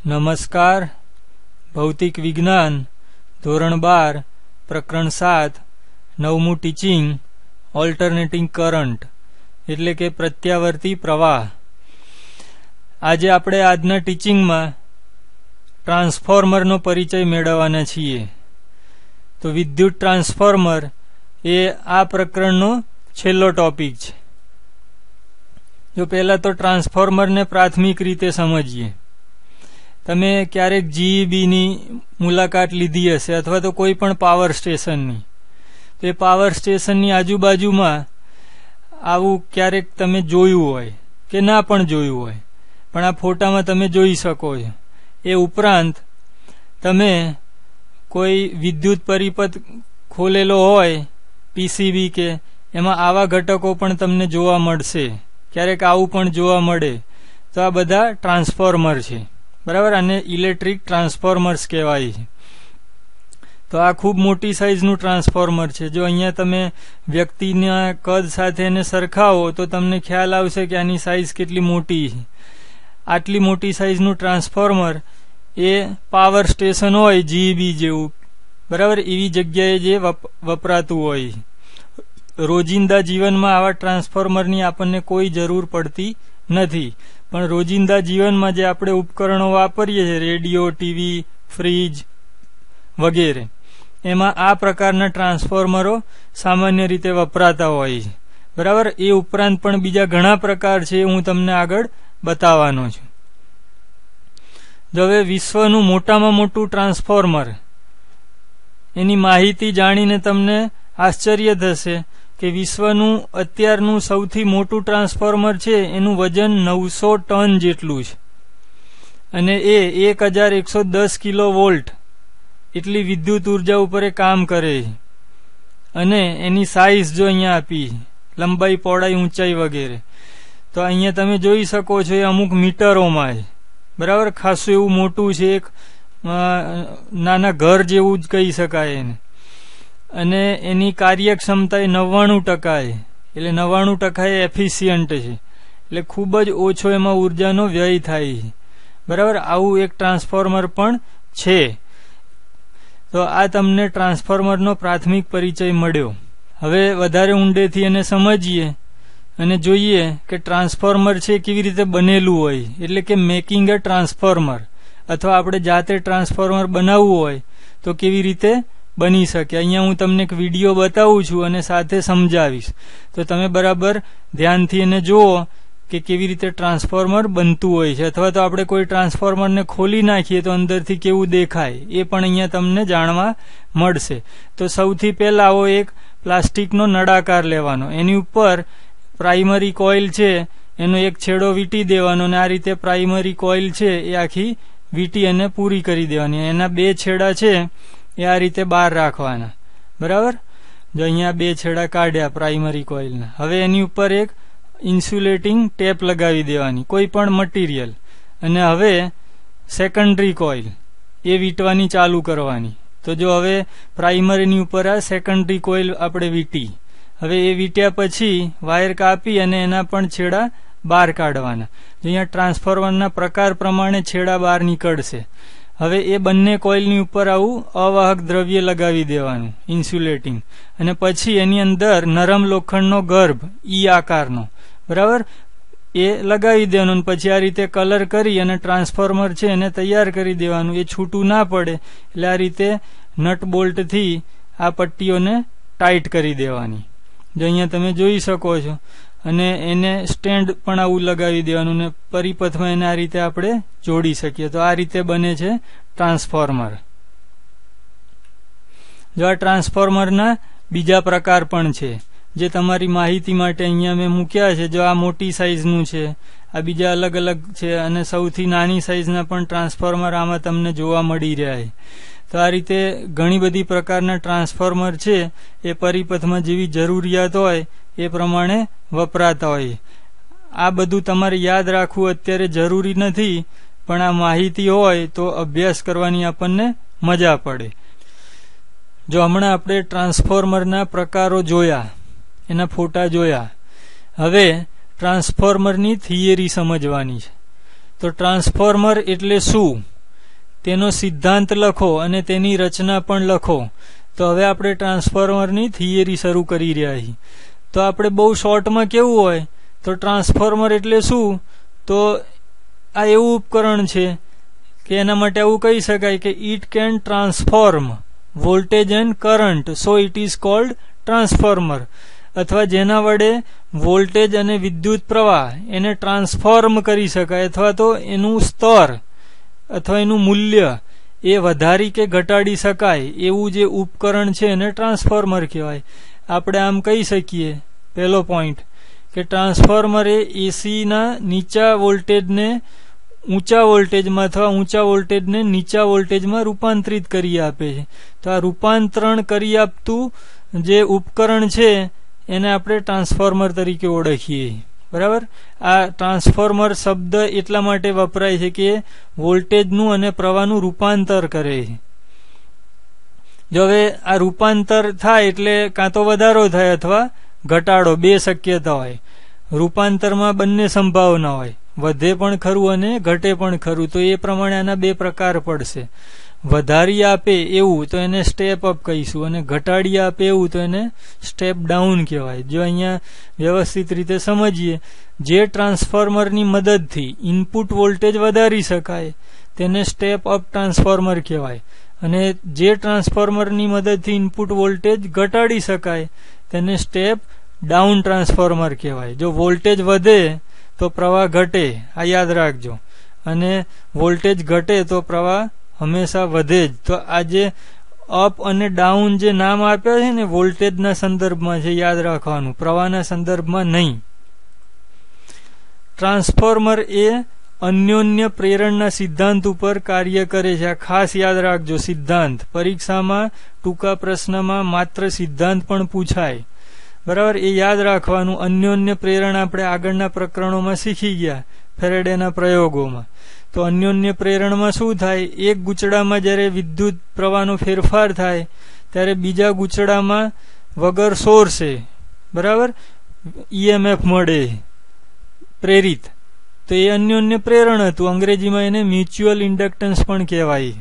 નમસ્કાર. ભૌતિક વિજ્ઞાન ધોરણ 12 પ્રકરણ 7 નવમું ટીચિંગ ઓલ્ટરનેટિંગ કરંટ એટલે કે પ્રત્યાવર્તી પ્રવાહ. આજે આપણે આજના ટીચિંગમાં ટ્રાન્સફોર્મરનો પરિચય મેળવવાના છીએ. તો વિદ્યુત ટ્રાન્સફોર્મર એ આ પ્રકરણનો છેલ્લો ટોપિક છે. જો પહેલા તો ટ્રાન્સફોર્મરને પ્રાથમિક રીતે સમજીએ. તમે ક્યારેક જીઈબીની મુલાકાત લીધી હશે અથવા તો કોઈ પણ પાવર સ્ટેશનની. તો એ પાવર સ્ટેશનની આજુબાજુમાં આવું ક્યારેક તમે જોયું હોય કે ના પણ જોયું હોય, પણ આ ફોટામાં તમે જોઈ શકો છો. એ ઉપરાંત તમે કોઈ વિદ્યુત પરિપથ ખોલેલો હોય પીસીબી કે એમાં આવા ઘટકો પણ તમને જોવા મળશે. ક્યારેક આવું પણ જોવા મળે. તો આ બધા ટ્રાન્સફોર્મર છે, બરાબર. આને ઇલેક્ટ્રિક ટ્રાન્સફોર્મર્સ કહેવાય છે. તો આ ખૂબ મોટી સાઇઝનું ટ્રાન્સફોર્મર છે. જો અહીંયા તમે વ્યક્તિના કદ સાથે એને સરખાવો તો તમને ખ્યાલ આવશે કે આની સાઇઝ કેટલી મોટી છે. આટલી મોટી સાઇઝનું ટ્રાન્સફોર્મર એ પાવર સ્ટેશન હોય જીઈબી જેવું, બરાબર, એવી જગ્યાએ જે વપરાતું હોય. રોજિંદા જીવનમાં આવા ટ્રાન્સફોર્મરની આપણને કોઈ જરૂર પડતી નથી, પણ રોજિંદા જીવનમાં જે આપણે ઉપકરણો વાપરીએ છીએ, રેડિયો, ટીવી, ફ્રીજ વગેરે, એમાં આ પ્રકારના ટ્રાન્સફોર્મરો સામાન્ય રીતે વપરાતા હોય છે, બરાબર. એ ઉપરાંત પણ બીજા ઘણા પ્રકાર છે, હું તમને આગળ બતાવવાનો છું. જો હવે વિશ્વનું મોટામાં મોટું ટ્રાન્સફોર્મર, એની માહિતી જાણીને તમને આશ્ચર્ય થશે કે વિશ્વનું અત્યારનું સૌથી મોટું ટ્રાન્સફોર્મર છે એનું વજન 900 ટન જેટલું છે અને એ 1110 કિલો વોલ્ટ એટલી વિદ્યુત ઉર્જા ઉપર એ કામ કરે છે. અને એની સાઇઝ જો અહીંયા આપી, લંબાઈ, પહોળાઈ, ઊંચાઈ વગેરે, તો અહીંયા તમે જોઈ શકો છો એ અમુક મીટરોમાં છે, બરાબર. ખાસું એવું મોટું છે, એક નાના ઘર જેવું જ કહી શકાય એને. અને એની કાર્યક્ષમતા એ 99% છે, એટલે 99% એ એફિશિયન્ટ છે, એટલે ખૂબ જ ઓછો એમાં ઉર્જાનો વ્યય થાય છે, બરાબર. આવું એક ટ્રાન્સફોર્મર પણ છે. તો આ તમને ટ્રાન્સફોર્મરનો પ્રાથમિક પરિચય મળ્યો. હવે વધારે ઊંડેથી એને સમજીએ અને જોઈએ કે ટ્રાન્સફોર્મર છે કેવી રીતે બનેલું હોય, એટલે કે મેકિંગ અ ટ્રાન્સફોર્મર, અથવા આપણે જાતે ટ્રાન્સફોર્મર બનાવવું હોય તો કેવી રીતે બની શકે. અહીંયા હું તમને એક વિડીયો બતાવું છું અને સાથે સમજાવીશ, તો તમે બરાબર ધ્યાનથી એને જુઓ કે કેવી રીતે ટ્રાન્સફોર્મર બનતું હોય છે. અથવા તો આપણે કોઈ ટ્રાન્સફોર્મરને ખોલી નાખીએ તો અંદરથી કેવું દેખાય એ પણ અહીંયા તમને જાણવા મળશે. તો સૌથી પહેલા આવો એક પ્લાસ્ટિકનો નળાકાર લેવાનો, એની ઉપર પ્રાઇમરી કોઇલ છે એનો એક છેડો વીંટી દેવાનો અને આ રીતે પ્રાઇમરી કોઇલ છે એ આખી વીંટી અને પૂરી કરી દેવાની. એના બે છેડા છે એ આ રીતે બહાર રાખવાના, બરાબર. જો અહીંયા બે છેડા કાઢ્યા પ્રાઇમરી કોઇલના. હવે એની ઉપર એક ઇન્સ્યુલેટિંગ ટેપ લગાવી દેવાની, કોઈ પણ મટીરિયલ, અને હવે સેકન્ડરી કોઇલ એ વીંટવાની ચાલુ કરવાની. તો જો હવે પ્રાઇમરીની ઉપર આ સેકન્ડરી કોઇલ આપણે વીંટી, હવે એ વીંટ્યા પછી વાયર કાપી અને એના પણ છેડા બહાર કાઢવાના. અહીંયા ટ્રાન્સફોર્મરના પ્રકાર પ્રમાણે છેડા બહાર નીકળશે. હવે એ બંને કોઇલની ઉપર આવું અવાહક દ્રવ્ય લગાવી દેવાનું, ઇન્સ્યુલેટિંગ, અને પછી એની અંદર નરમ લોખંડનો ગર્ભ ઈ આકારનો, બરાબર, એ લગાવી દેવાનું. પછી આ રીતે કલર કરી અને ટ્રાન્સફોર્મર છે એને તૈયાર કરી દેવાનું. એ છૂટું ના પડે એટલે આ રીતે નટ બોલ્ટથી આ પટ્ટીઓને ટાઈટ કરી દેવાની. જો અહીંયા તમે જોઈ શકો છો. અને એને સ્ટેન્ડ પણ આવું લગાવી દેવાનું ને પરિપથમાં એને આ રીતે આપણે જોડી શકીએ. તો આ રીતે બને છે ટ્રાન્સફોર્મર. જો આ ટ્રાન્સફોર્મરના બીજા પ્રકાર પણ છે જે તમારી માહિતી માટે અહીંયા મેં મૂક્યા છે. જો આ મોટી સાઇઝનું છે, આ બીજા અલગ અલગ છે, અને સૌથી નાની સાઇઝના પણ ટ્રાન્સફોર્મર આમાં તમને જોવા મળી રહ્યા છે. તો આ રીતે ઘણી બધી પ્રકારના ટ્રાન્સફોર્મર છે એ પરિપથમાં જેવી જરૂરિયાત હોય એ પ્રમાણે વપરાતા હોય. આ બધું તમારે યાદ રાખવું અત્યારે જરૂરી નથી, પણ આ માહિતી હોય તો અભ્યાસ કરવાની આપણને મજા પડે. જો હમણાં આપણે ટ્રાન્સફોર્મરના પ્રકારો જોયા, એના ફોટા જોયા, હવે ટ્રાન્સફોર્મરની થિયરી સમજવાની છે. તો ટ્રાન્સફોર્મર એટલે શું તેનો સિદ્ધાંત લખો અને તેની રચના પણ લખો. તો હવે આપણે ટ્રાન્સફોર્મરની થિયરી શરૂ કરી રહ્યા છીએ. તો આપણે બહુ શોર્ટમાં કેવું હોય તો ટ્રાન્સફોર્મર એટલે શું, તો આ એવું ઉપકરણ છે કે એના માટે આવું કહી શકાય કે it can transform voltage end current, so it is called transformer. અથવા જેના વડે વોલ્ટેજ અને વિદ્યુત પ્રવાહ એને ટ્રાન્સફોર્મ કરી શકાય અથવા તો એનું સ્તર અથવા એનું મૂલ્ય એ વધારી કે ઘટાડી શકાય એવું જે ઉપકરણ છે એને ટ્રાન્સફોર્મર કહેવાય. આપણે આમ કહી શકીએ પહેલો પોઈન્ટ કે ટ્રાન્સફોર્મર એ એસીના નીચા વોલ્ટેજને ઊંચા વોલ્ટેજમાં અથવા ઊંચા વોલ્ટેજને નીચા વોલ્ટેજમાં રૂપાંતરિત કરી આપે છે. તો આ રૂપાંતરણ કરી આપતું જે ઉપકરણ છે એને આપણે ટ્રાન્સફોર્મર તરીકે ઓળખીએ. બરાબર. આ ટ્રાન્સફોર્મર શબ્દ એટલા માટે વપરાય છે કે વોલ્ટેજનું અને પ્રવાહનું રૂપાંતર કરે છે. જો હવે આ રૂપાંતર થાય એટલે કાં તો વધારો થાય અથવા ઘટાડો, બે શક્યતા હોય. રૂપાંતરમાં બંને સંભાવના હોય, વધે પણ ખરું અને ઘટે પણ ખરું. તો એ પ્રમાણે આના બે પ્રકાર પડશે. વધારી આપે એવું તો એને સ્ટેપ અપ કહીશું અને ઘટાડી આપે એવું તો એને સ્ટેપ ડાઉન કહેવાય. જો અહીંયા વ્યવસ્થિત રીતે સમજીએ, જે ટ્રાન્સફોર્મરની મદદથી ઇનપુટ વોલ્ટેજ વધારી શકાય તેને સ્ટેપ અપ ટ્રાન્સફોર્મર કહેવાય અને જે ટ્રાન્સફોર્મરની મદદથી ઇનપુટ વોલ્ટેજ ઘટાડી શકાય તેને સ્ટેપ ડાઉન ટ્રાન્સફોર્મર કહેવાય. જો વોલ્ટેજ વધે તો પ્રવાહ ઘટે, આ યાદ રાખજો, અને વોલ્ટેજ ઘટે તો પ્રવાહ હંમેશા વધે જ. તો આ જે અપ અને ડાઉન જે નામ આપ્યા છે ને વોલ્ટેજના સંદર્ભમાં છે, યાદ રાખવાનું, પ્રવાહના સંદર્ભમાં નહીં. ટ્રાન્સફોર્મર એ અન્યોન્ય પ્રેરણના સિદ્ધાંત ઉપર કાર્ય કરે છે. આ ખાસ યાદ રાખજો, સિદ્ધાંત. પરીક્ષામાં ટૂંકા પ્રશ્નમાં માત્ર સિદ્ધાંત પણ પૂછાય. બરાબર, એ યાદ રાખવાનું. અન્યોન્ય પ્રેરણ આપણે આગળના પ્રકરણોમાં શીખી ગયા, ફેરેડેના પ્રયોગોમાં. તો અન્યોન્ય પ્રેરણમાં શું થાય, એક ગૂંચડામાં જ્યારે વિદ્યુત પ્રવાહનો ફેરફાર થાય ત્યારે બીજા ગૂંચડામાં વગર સોર્સે બરાબર ઈએમએફ મળે પ્રેરિત. તો એ અન્યોન્ય પ્રેરણ હતું. અંગ્રેજીમાં એને મ્યુચ્યુઅલ ઇન્ડક્ટન્સ પણ કહેવાય.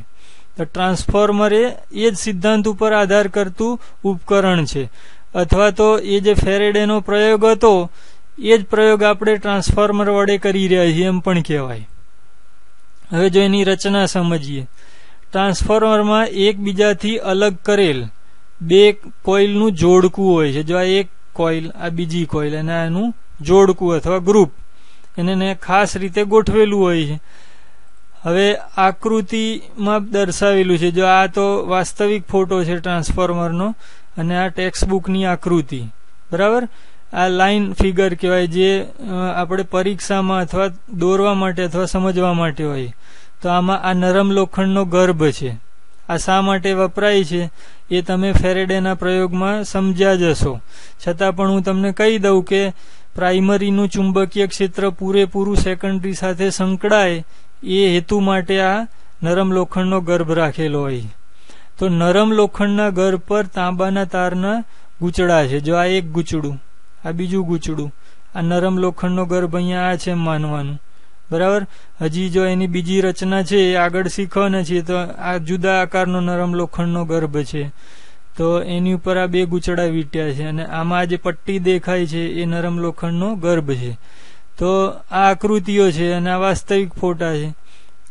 તો ટ્રાન્સફોર્મર એ જ સિદ્ધાંત ઉપર આધાર કરતું ઉપકરણ છે. અથવા તો એ જે ફેરેડેનો પ્રયોગ હતો એ જ પ્રયોગ આપણે ટ્રાન્સફોર્મર વડે કરી રહ્યા છીએ એમ પણ કહેવાય. હવે જો એની રચના સમજીએ, ટ્રાન્સફોર્મરમાં એકબીજાથી અલગ કરેલ બે કોઇલનું જોડકું હોય છે. જો આ એક કોઇલ, આ બીજી કોઇલ અને આનું જોડકું અથવા ગ્રુપ એને ખાસ રીતે ગોઠવેલું હોય છે. હવે આકૃતિમાં દર્શાવેલું છે. જો આ તો વાસ્તવિક ફોટો છે ટ્રાન્સફોર્મરનો અને આ ટેક્સ્ટબુકની આકૃતિ. બરાબર, આ લાઈન ફિગર કહેવાય જે આપણે પરીક્ષામાં અથવા દોરવા માટે અથવા સમજવા માટે હોય. તો આમાં આ નરમ લોખંડનો ગર્ભ છે. આ શા માટે વપરાય છે એ તમે ફેરેડેના પ્રયોગમાં સમજ્યા જ હશો. છતાં પણ હું તમને કહી દઉં કે પ્રાઇમરીનું ચુંબકીય ક્ષેત્ર પૂરેપૂરું સેકન્ડરી સાથે સંકળાય એ હેતુ માટે આ નરમ લોખંડનો ગર્ભ રાખેલો હોય. તો નરમ લોખંડના ગર્ભ પર તાંબાના તારના ગૂંચડા છે. જો આ એક ગૂંચડું, આ બીજું ગૂંચડું, આ નરમ લોખંડનો ગર્ભ અહીંયા આ છે માનવાનું. બરાબર, હજી જો એની બીજી રચના છે એ આગળ શીખવાના છીએ. તો આ જુદા આકારનો નરમ લોખંડનો ગર્ભ છે. તો એની ઉપર આ બે ગૂંચડા વીંટ્યા છે અને આમાં આ જે પટ્ટી દેખાય છે એ નરમ લોખંડનો ગર્ભ છે. તો આ આકૃતિઓ છે અને આ વાસ્તવિક ફોટા છે.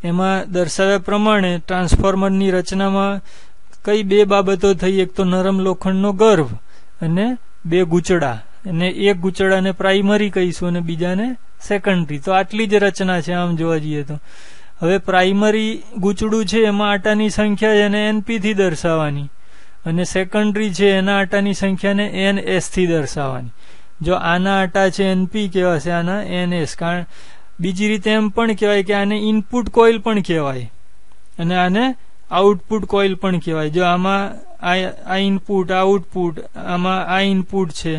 એમાં દર્શાવ્યા પ્રમાણે ટ્રાન્સફોર્મરની રચનામાં કઈ બે બાબતો થઈ, એક તો નરમ લોખંડનો ગર્ભ અને બે ગૂંચડા, અને એક ગૂંચડાને પ્રાઇમરી કહીશું અને બીજાને સેકન્ડરી. તો આટલી જ રચના છે આમ જોવા જઈએ તો. હવે પ્રાઇમરી ગૂંચડું છે એમાં આટાની સંખ્યા છે એને એનપી થી દર્શાવવાની અને સેકન્ડરી છે એના આટાની સંખ્યાને એનએસ થી દર્શાવવાની. જો આના આટા છે એનપી કહેવાશે, આના એનએસ. કારણ બીજી રીતે એમ પણ કહેવાય કે આને ઇનપુટ કોઇલ પણ કહેવાય અને આને આઉટપુટ કોઇલ પણ કહેવાય. જો આમાં આ ઇનપુટ આઉટપુટ, આમાં આ ઇનપુટ છે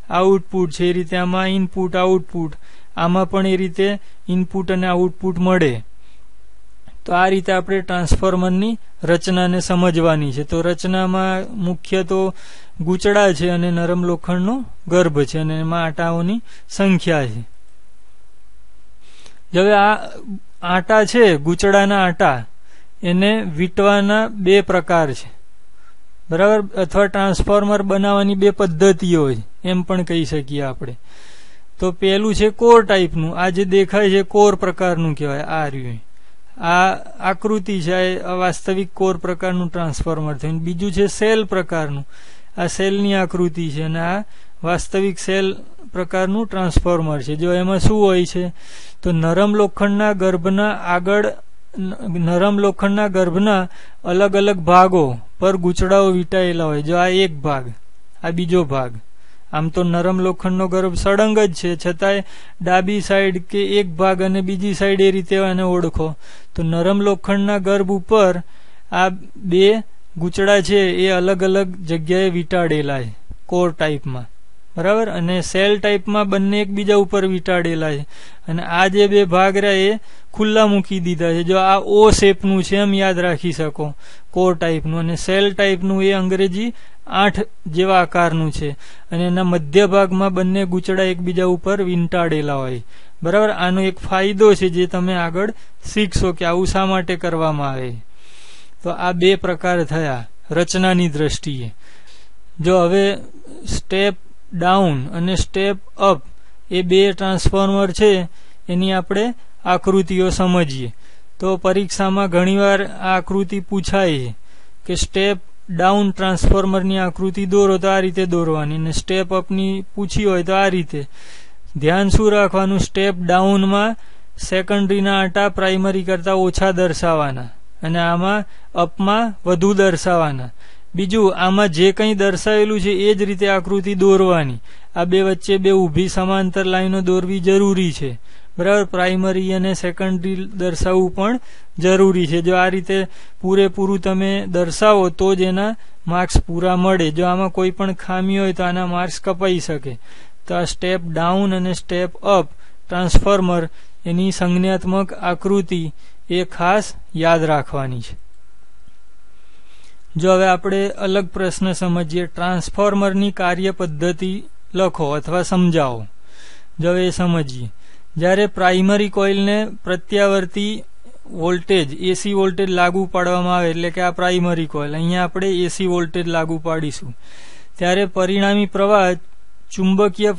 આઉટપુટ છે, એ રીતે આમાં ઇનપુટ આઉટપુટ, આમાં પણ એ રીતે ઇનપુટ અને આઉટપુટ મળે. તો આ રીતે આપણે ટ્રાન્સફોર્મરની રચનાને સમજવાની છે. તો રચનામાં મુખ્ય તો ગૂંચડા છે અને નરમ લોખંડનો ગર્ભ છે અને એમાં આટાઓની સંખ્યા છે. હવે આ આટા છે, ગૂંચડાના આટા, એને વીંટવાના બે પ્રકાર છે, બરાબર, અથવા ટ્રાન્સફોર્મર બનાવવાની બે પદ્ધતિઓ છે એમ પણ કહી શકીએ આપણે. તો પેલું છે કોર ટાઈપનું, આ જે દેખાય છે કોર પ્રકારનું કહેવાય. આ રહ્યું, આ આકૃતિ છે, આ વાસ્તવિક કોર પ્રકારનું ટ્રાન્સફોર્મર થયું. બીજું છે સેલ પ્રકારનું, આ સેલની આકૃતિ છે અને આ વાસ્તવિક સેલ પ્રકારનું ટ્રાન્સફોર્મર છે. જો એમાં શું હોય છે તો નરમ લોખંડના ગર્ભના અલગ અલગ ભાગો પર ગૂંચડાઓ વીંટાયેલા હોય. જો આ એક ભાગ, આ બીજો ભાગ. આમ તો નરમ લોખંડનો ગર્ભ સળંગ જ છે, છતાંય ડાબી સાઈડ કે એક ભાગ અને બીજી સાઈડ એ રીતે એને ઓળખો. તો નરમ લોખંડના ગર્ભ ઉપર આ બે ગૂંચડા છે એ અલગ અલગ જગ્યાએ વીંટાળેલા છે કોર ટાઈપમાં, બરાબર. અને સેલ ટાઈપમાં બંને એકબીજા ઉપર વીંટાળેલા છે અને આ જે બે ભાગ રહ્યા એ ખુલ્લા મૂકી દીધા છે. જો આ ઓ શેપનું છે એમ યાદ રાખી શકો કોર ટાઈપનું, અને સેલ ટાઈપનું એ અંગ્રેજી 8 જેવા આકારનું છે અને એના મધ્ય ભાગમાં બંને ગૂંચડા એકબીજા ઉપર વીંટાળેલા હોય, બરાબર. આનો એક ફાયદો છે જે તમે આગળ શીખશો કે આવું શા માટે કરવામાં આવે. તો આ બે પ્રકાર થયા રચનાની દ્રષ્ટિએ. જો હવે સ્ટેપ ડાઉન અને સ્ટેપ અપ એ બે ટ્રાન્સફોર્મર છે એની આપણે આકૃતિઓ સમજીએ. તો પરીક્ષામાં ઘણીવાર આ આકૃતિ પૂછાય છે કે સ્ટેપ ડાઉન ટ્રાન્સફોર્મરની આકૃતિ દોરો તો આ રીતે દોરવાની, અને સ્ટેપ અપની પૂછી હોય તો આ રીતે. ધ્યાન શું રાખવાનું, સ્ટેપ ડાઉનમાં સેકન્ડરીના આંટા પ્રાઇમરી કરતા ઓછા દર્શાવવાના અને આમાં અપમાં વધુ દર્શાવવાના. બીજું, આમાં જે કંઈ દર્શાવેલું છે એ જ રીતે આકૃતિ દોરવાની. આ બે વચ્ચે બે ઊભી સમાંતર લાઈનો દોરવી જરૂરી છે, બરાબર. પ્રાઇમરી અને સેકન્ડરી દર્શાવવું પણ જરૂરી છે. જો આ રીતે પૂરેપૂરું તમે દર્શાવો તો જ એના માર્ક્સ પૂરા મળે. જો આમાં કોઈ પણ ખામી હોય તો આના માર્ક્સ કપાઈ શકે. તો આ સ્ટેપ ડાઉન અને સ્ટેપ અપ ટ્રાન્સફોર્મર એની સંજ્ઞાત્મક આકૃતિ એ ખાસ યાદ રાખવાની છે. જો હવે આપણે અલગ પ્રશ્ન સમજીએ, ટ્રાન્સફોર્મરની કાર્ય પદ્ધતિ લખો અથવા સમજાવો. જો હવે એ સમજીએ. જ્યારે પ્રાઇમરી કોઇલને પ્રત્યાવર્તી વોલ્ટેજ એસી વોલ્ટેજ લાગુ પાડવામાં આવે, એટલે કે આ પ્રાઇમરી કોઇલ, અહીંયા આપણે એસી વોલ્ટેજ લાગુ પાડીશું, ત્યારે પરિણામી પ્રવાહ ચુંબકીય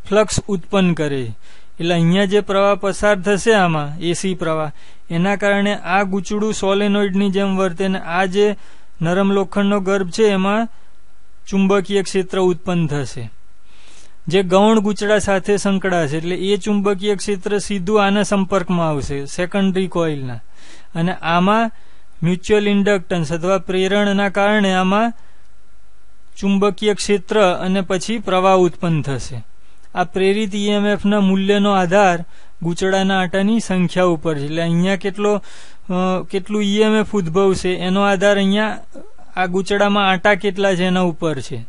ફ્લક્સ ઉત્પન્ન કરે. એટલે અહીંયા જે પ્રવાહ પસાર થશે આમાં એસી પ્રવાહ, એના કારણે આ ગૂંચડું સોલેનોઇડની જેમ વર્તે અને આ જે નરમ લોખંડનો ગર્ભ છે એમાં ચુંબકીય ક્ષેત્ર ઉત્પન્ન થશે જે ગૌણ ગૂંચડા સાથે સંકળાશે. એટલે એ ચુંબકીય ક્ષેત્ર સીધું આના સંપર્કમાં આવશે સેકન્ડરી કોઇલના, અને આમાં મ્યુચ્યુઅલ ઇન્ડક્ટન્સ અથવા પ્રેરણના કારણે આમાં ચુંબકીય ક્ષેત્ર અને પછી પ્રવાહ ઉત્પન્ન થશે. આ પ્રેરિત ઈએમએફના મૂલ્યનો આધાર ગૂંચડાના આંટાની સંખ્યા ઉપર છે. એટલે અહીંયા કેટલું ઈએમએફ ઉદ્ભવશે એનો આધાર અહીંયા આ ગૂંચડામાં આંટા કેટલા છે એના ઉપર છે.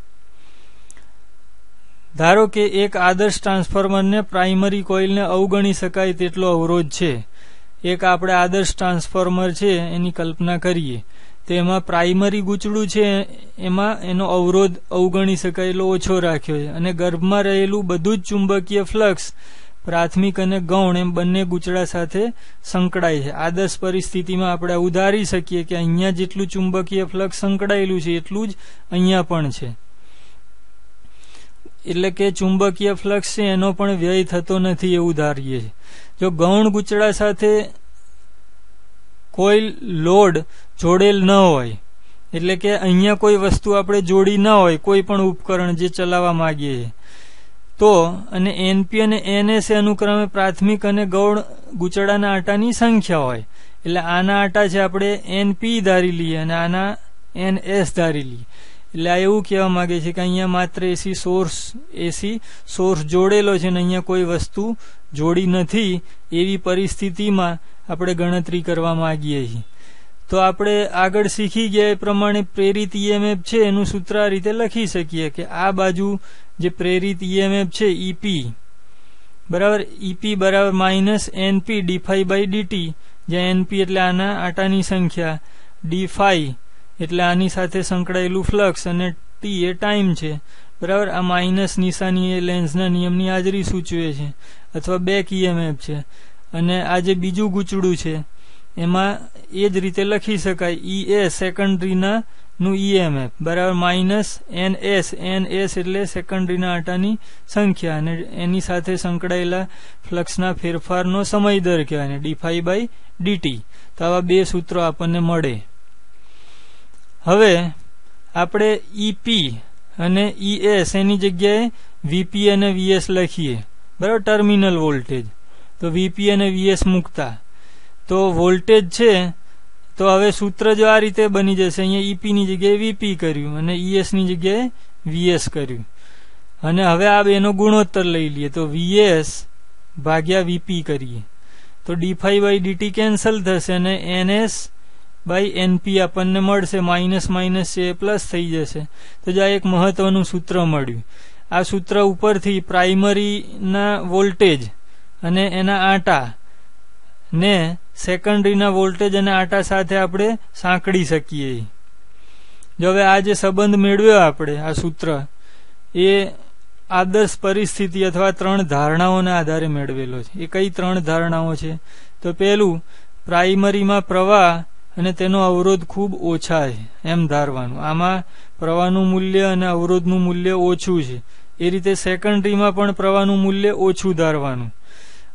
ધારો કે એક આદર્શ ટ્રાન્સફોર્મરને પ્રાઇમરી કોઇલને અવગણી શકાય તેટલો અવરોધ છે. એક આપણે આદર્શ ટ્રાન્સફોર્મર છે એની કલ્પના કરીએ તો એમાં પ્રાઇમરી ગૂંચડું છે એમાં એનો અવરોધ અવગણી શકાય એટલો ઓછો રાખ્યો છે, અને ગર્ભમાં રહેલું બધું જ ચુંબકીય ફ્લક્સ પ્રાથમિક અને ગૌણ એમ બંને ગૂંચડા સાથે સંકળાય છે. આદર્શ પરિસ્થિતિમાં આપણે ઉધારી શકીએ કે અહીંયા જેટલું ચુંબકીય ફ્લક્સ સંકળાયેલું છે એટલું જ અહીંયા પણ છે. એટલે કે ચુંબકીય ફ્લક્સ છે એનો પણ વ્યય થતો નથી એવું ધારીએ છીએ. જો ગૌણ ગૂંચડા સાથે કોઈ લોડ જોડેલ ન હોય, એટલે કે અહીંયા કોઈ વસ્તુ આપણે જોડી ન હોય, કોઈ પણ ઉપકરણ જે ચલાવવા માંગીએ છીએ તો, અને એનપી અને એનએસ અનુક્રમે પ્રાથમિક અને ગૌણ ગૂંચડાના આંટાની સંખ્યા હોય, એટલે આના આંટા છે આપણે એનપી ધારી લઈએ અને આના એનએસ ધારી લઈએ. એટલે આ એવું કહેવા માંગે છે કે અહીંયા માત્ર એસી સોર્સ જોડેલો છે અને અહીંયા કોઈ વસ્તુ જોડી નથી. એવી પરિસ્થિતિમાં આપણે ગણતરી કરવા માંગીએ છીએ. તો આપણે આગળ શીખી ગયા એ પ્રમાણે પ્રેરિત ઈએમએફ છે એનું સૂત્ર આ રીતે લખી શકીએ કે આ બાજુ જે પ્રેરિત ઈએમએફ છે ઈપી બરાબર, ઈપી બરાબર minus NP D by DT, જ્યાં એનપી એટલે આના આંટાની સંખ્યા, ડી એટલે આની સાથે સંકળાયેલું ફ્લક્સ, અને ટી એ ટાઈમ છે, બરાબર. આ માઇનસ નિશાની એ લેન્સના નિયમની હાજરી સૂચવે છે અથવા બેક ઈએમએફ છે. અને આ જે બીજું ગૂંચડું છે એમાં એ જ રીતે લખી શકાય ES સેકન્ડરીના નું EMF બરાબર માઇનસ NS એટલે સેકન્ડરીના આટાની સંખ્યા અને એની સાથે સંકળાયેલા ફ્લક્સના ફેરફારનો સમય દર કહેવાય dφ/dt. તો આવા બે સૂત્રો આપણને મળે. હવે આપણે EP અને ES એની જગ્યાએ VP અને VS લખીએ બરાબર, ટર્મિનલ વોલ્ટેજ. તો VP અને VS મૂકતા તો વોલ્ટેજ છે તો હવે સૂત્ર જો આ રીતે બની જશે, અહીંયા EP ની જગ્યાએ VP કર્યું અને ES ની જગ્યાએ VS કર્યું અને હવે આ બેનો ગુણોત્તર લઈ લઈએ તો VS ભાગ્યા VP કરીએ તો dφ/dt કેન્સલ થશે અને NS/NP આપણને મળશે, માઇનસ માઇનસ છે પ્લસ થઈ જશે. તો જો આ એક મહત્વનું સૂત્ર મળ્યું. આ સૂત્ર ઉપરથી પ્રાઇમરીના વોલ્ટેજ અને એના આટા ને સેકન્ડરીના વોલ્ટેજ અને આટા સાથે આપણે સાંકળી શકીએ. જો હવે આ જે સંબંધ મેળવ્યો આપણે આ સૂત્ર એ આદર્શ પરિસ્થિતિ અથવા 3 ધારણાઓના આધારે મેળવેલો છે. એ કઈ 3 ધારણાઓ છે? તો પહેલું, પ્રાઇમરીમાં પ્રવાહ અને તેનો અવરોધ ખૂબ ઓછા છે એમ ધારવાનું. આમાં પ્રવાહનું મૂલ્ય અને અવરોધનું મૂલ્ય ઓછું છે. એ રીતે સેકન્ડરીમાં પણ પ્રવાહનું મૂલ્ય ઓછું ધારવાનું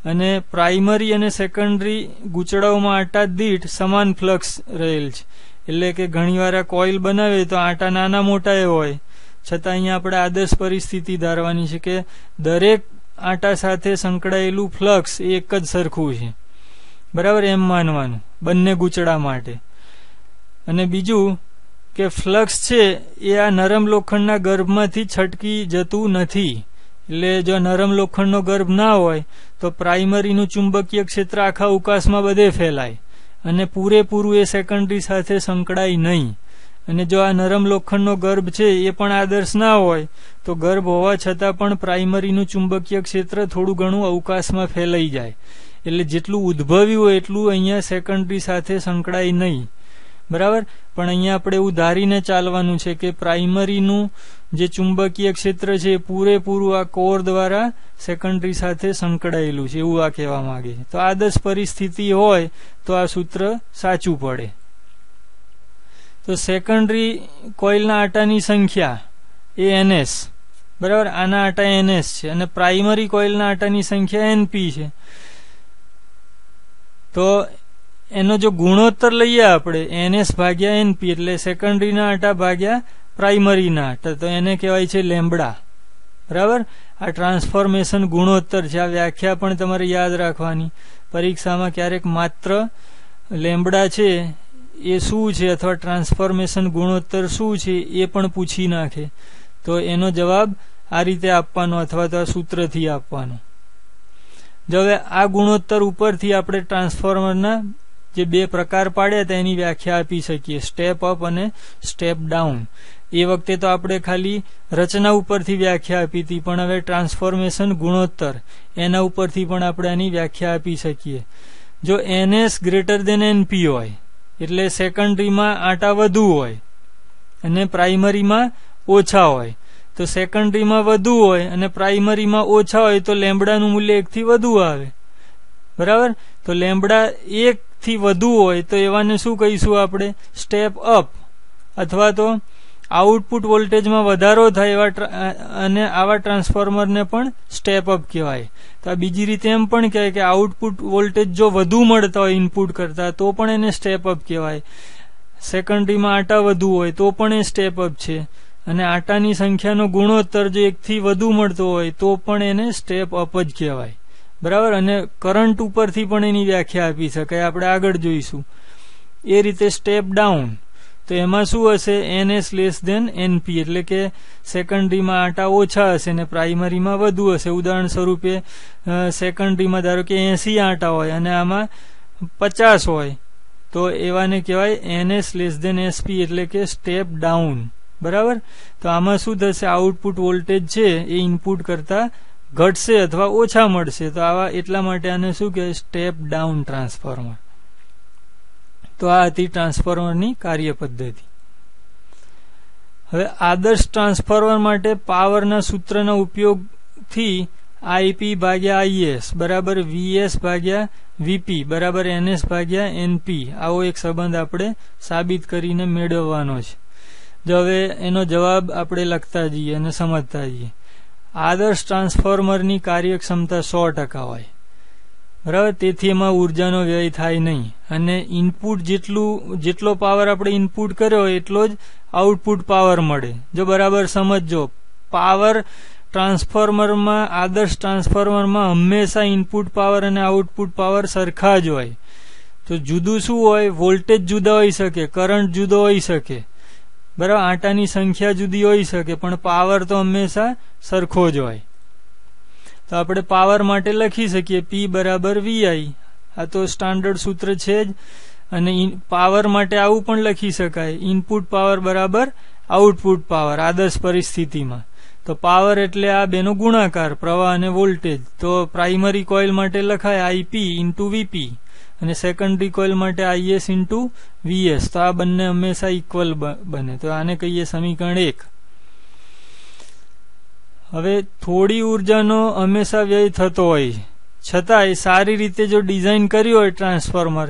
અને પ્રાઇમરી અને સેકન્ડરી ગૂંચળાઓમાં આટા દીઠ સમાન ફ્લક્સ રહેલ છે. એટલે કે ઘણીવાર આ કોઇલ બનાવે તો આટા નાના મોટા એ હોય છતાં અહીંયા આપણે આદર્શ પરિસ્થિતિ ધારવાની છે કે દરેક આટા સાથે સંકળાયેલું ફ્લક્સ એ એક જ સરખું છે બરાબર, એમ માનવાનું બંને ગૂંચળા માટે. અને બીજું કે ફ્લક્સ છે એ આ નરમ લોખંડના ગર્ભમાંથી છટકી જતું નથી. એટલે જો નરમ લોખંડનો ગર્ભ ના હોય તો પ્રાઇમરીનું ચુંબકીય ક્ષેત્ર આખા અવકાશમાં બધે ફેલાય અને પૂરેપૂરું એ સેકન્ડરી સાથે સંકળાય નહીં. અને જો આ નરમ લોખંડનો ગર્ભ છે એ પણ આદર્શ ના હોય તો ગર્ભ હોવા છતાં પણ પ્રાઇમરીનું ચુંબકીય ક્ષેત્ર થોડું ઘણું અવકાશમાં ફેલાઈ જાય. એટલે જેટલું ઉદ્ભવ્યું હોય એટલું અહીંયા સેકન્ડરી સાથે સંકળાય નહીં બરાબર. પણ અહીંયા આપણે એવું ધારીને ચાલવાનું છે કે પ્રાઇમરીનું જે ચુંબકીય ક્ષેત્ર છે એ પૂરેપૂરું આ કોર દ્વારા સેકન્ડરી સાથે સંકળાયેલું છે એવું આ કહેવા માંગે છે. તો આદર્શ પરિસ્થિતિ હોય તો આ સૂત્ર સાચું પડે. તો સેકન્ડરી કોઇલના આટાની સંખ્યા એ NS બરાબર, આના આટા NS છે અને પ્રાઇમરી કોઇલના આટાની સંખ્યા NP છે. તો એનો જો ગુણોત્તર લઈએ આપણે NS ભાગ્યા NP એટલે સેકન્ડરીના આટા ભાગ્યા પ્રાઇમરીના આટા, તો એને કહેવાય છે લેમ્બડા બરાબર. આ ટ્રાન્સફોર્મેશન ગુણોત્તર છે. આ વ્યાખ્યા પણ તમારે યાદ રાખવાની. પરીક્ષામાં ક્યારેક માત્ર લેમ્બડા છે એ શું છે અથવા ટ્રાન્સફોર્મેશન ગુણોત્તર શું છે એ પણ પૂછી નાખે. તો એનો જવાબ આ રીતે આપવાનો અથવા તો આ સૂત્રથી આપવાનો. જો હવે આ ગુણોત્તર ઉપરથી આપણે ટ્રાન્સફોર્મરના જે 2 પ્રકાર પાડ્યા હતા એની વ્યાખ્યા આપી શકીએ, સ્ટેપ અપ અને સ્ટેપ ડાઉન. એ વખતે તો આપણે ખાલી રચના ઉપરથી વ્યાખ્યા આપી હતી, પણ હવે ટ્રાન્સફોર્મેશન ગુણોત્તર એના ઉપરથી પણ આપણે આની વ્યાખ્યા આપી શકીએ. જો NS > NP હોય એટલે સેકન્ડરીમાં આટા વધુ હોય અને પ્રાઇમરીમાં ઓછા હોય, તો સેકન્ડરીમાં વધુ હોય અને પ્રાઇમરીમાં ઓછા હોય તો લેમ્બડાનું મૂલ્ય 1 થી વધુ આવે બરાબર. તો લેમ્બડા 1 થી વધુ હોય તો એવાને શું કહીશું આપણે? Step up. અથવા તો આઉટપુટ વોલ્ટેજમાં વધારો થાય અને આવા ટ્રાન્સફોર્મરને પણ સ્ટેપ અપ કહેવાય. તો આ બીજી રીતે એમ પણ કહેવાય કે આઉટપુટ વોલ્ટેજ જો વધુ મળતા હોય ઇનપુટ કરતા તો પણ એને સ્ટેપ અપ કહેવાય. સેકન્ડરીમાં આટા વધુ હોય તો પણ એ સ્ટેપ અપ છે અને આટાની સંખ્યાનો ગુણોત્તર જો 1 થી વધુ મળતો હોય તો પણ એને સ્ટેપ અપ જ કહેવાય બરાબર. અને કરંટ ઉપરથી પણ એની વ્યાખ્યા આપી શકાય, આપણે આગળ જોઈશું. એ રીતે સ્ટેપ ડાઉન તો એમાં શું હશે? NS < NP એટલે કે સેકન્ડરીમાં આટા ઓછા હશે ને પ્રાઇમરીમાં વધુ હશે. ઉદાહરણ સ્વરૂપે સેકન્ડરીમાં ધારો કે 80 આટા હોય અને આમાં 50 હોય તો એવાને કહેવાય NS < SP એટલે કે સ્ટેપ ડાઉન બરાબર. તો આમાં શું થશે? આઉટપુટ વોલ્ટેજ છે એ ઇનપુટ કરતા ઘટશે અથવા ઓછા મળશે. તો આવા એટલા માટે આને શું કહેવાય? Step down transformer. તો આ હતી ટ્રાન્સફોર્મરની કાર્ય પદ્ધતિ. હવે આદર્શ ટ્રાન્સફોર્મર માટે પાવરના સૂત્રના ઉપયોગથી આઈપી ભાગ્યા આઈએસ બરાબર વીએસ ભાગ્યા વીપી બરાબર એનએસ ભાગ્યા એનપી આવો એક સંબંધ આપણે સાબિત કરીને મેળવવાનો છે. જો હવે એનો જવાબ આપણે લખતા જઈએ અને સમજતા જઈએ. આદર્શ ટ્રાન્સફોર્મરની કાર્યક્ષમતા 100% હોય બરાબર. તેથી એમાં ઉર્જાનો વ્યય થાય નહીં અને ઇનપુટ જેટલો પાવર આપણે ઇનપુટ કર્યો એટલો જ આઉટપુટ પાવર મળે. જો બરાબર સમજજો, પાવર ટ્રાન્સફોર્મરમાં આદર્શ ટ્રાન્સફોર્મરમાં હંમેશા ઇનપુટ પાવર અને આઉટપુટ પાવર સરખા જ હોય. તો જુદું શું હોય? વોલ્ટેજ જુદા હોઈ શકે, કરંટ જુદો હોઈ શકે બરાબર, આંટાની સંખ્યા જુદી હોઈ શકે, પણ પાવર તો હંમેશા સરખો જ હોય. તો આપણે પાવર માટે લખી શકીએ P બરાબર VI. આ તો સ્ટાન્ડર્ડ સૂત્ર છે જ. અને પાવર માટે આવું પણ લખી શકાય, ઇનપુટ પાવર બરાબર આઉટપુટ પાવર આદર્શ પરિસ્થિતિમાં. તો પાવર એટલે આ બેનો ગુણાકાર, પ્રવાહ અને વોલ્ટેજ. તો પ્રાઇમરી કોઇલ માટે લખાય IP ઇન્ટુ VP અને સેકન્ડરી કોઇલ માટે IS ઇન્ટુ VS. તો આ બંને હંમેશા ઇક્વલ બને. તો આને કહીએ સમીકરણ 1. હવે થોડી ઉર્જાનો હંમેશા વ્યય થતો હોય, છતાંય સારી રીતે જો ડિઝાઇન કર્યું હોય ટ્રાન્સફોર્મર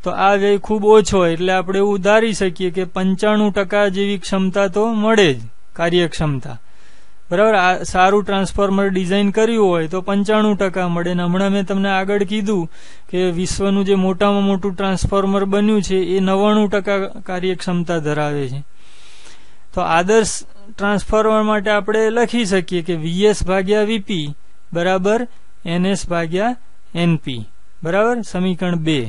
તો આ વ્યય ખૂબ ઓછો હોય. એટલે આપણે એવું ધારી શકીએ કે 95% જેવી ક્ષમતા તો મળે જ, કાર્યક્ષમતા બરાબર. આ સારું ટ્રાન્સફોર્મર ડિઝાઇન કર્યું હોય તો 95% મળે. ને હમણાં મેં તમને આગળ કીધું કે વિશ્વનું જે મોટામાં મોટું ટ્રાન્સફોર્મર બન્યું છે એ 99% કાર્યક્ષમતા ધરાવે છે. તો આદર્શ ટ્રાન્સફોર્મર માટે આપણે લખી શકીએ કે VS ભાગ્યા VP બરાબર NS ભાગ્યા NP બરાબર. સમીકરણ 2,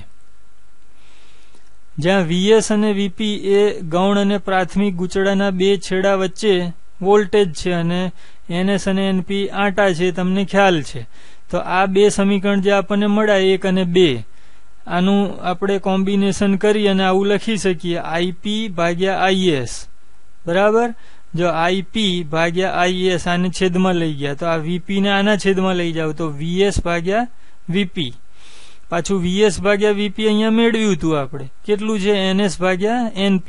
જ્યાં VS અને VP એ ગૌણ અને પ્રાથમિક ગૂંચળાના બે છેડા વચ્ચે વોલ્ટેજ છે અને NS અને NP આંટા છે, તમને ખ્યાલ છે. તો આ બે સમીકરણ જે આપણને મળ્યા 1 અને 2, આનું આપણે કોમ્બિનેશન કરી અને આવું લખી શકીએ IP ભાગ્યા IS બરાબર. જો IP ભાગ્યા IS આને છેદમાં લઈ ગયા તો આ VP ને આના છેદમાં લઈ જાવ તો VS ભાગ્યા VP. પાછું VS ભાગ્યા VP અહીંયા મેળવ્યું હતું આપણે, કેટલું છે? NS ભાગ્યા NP.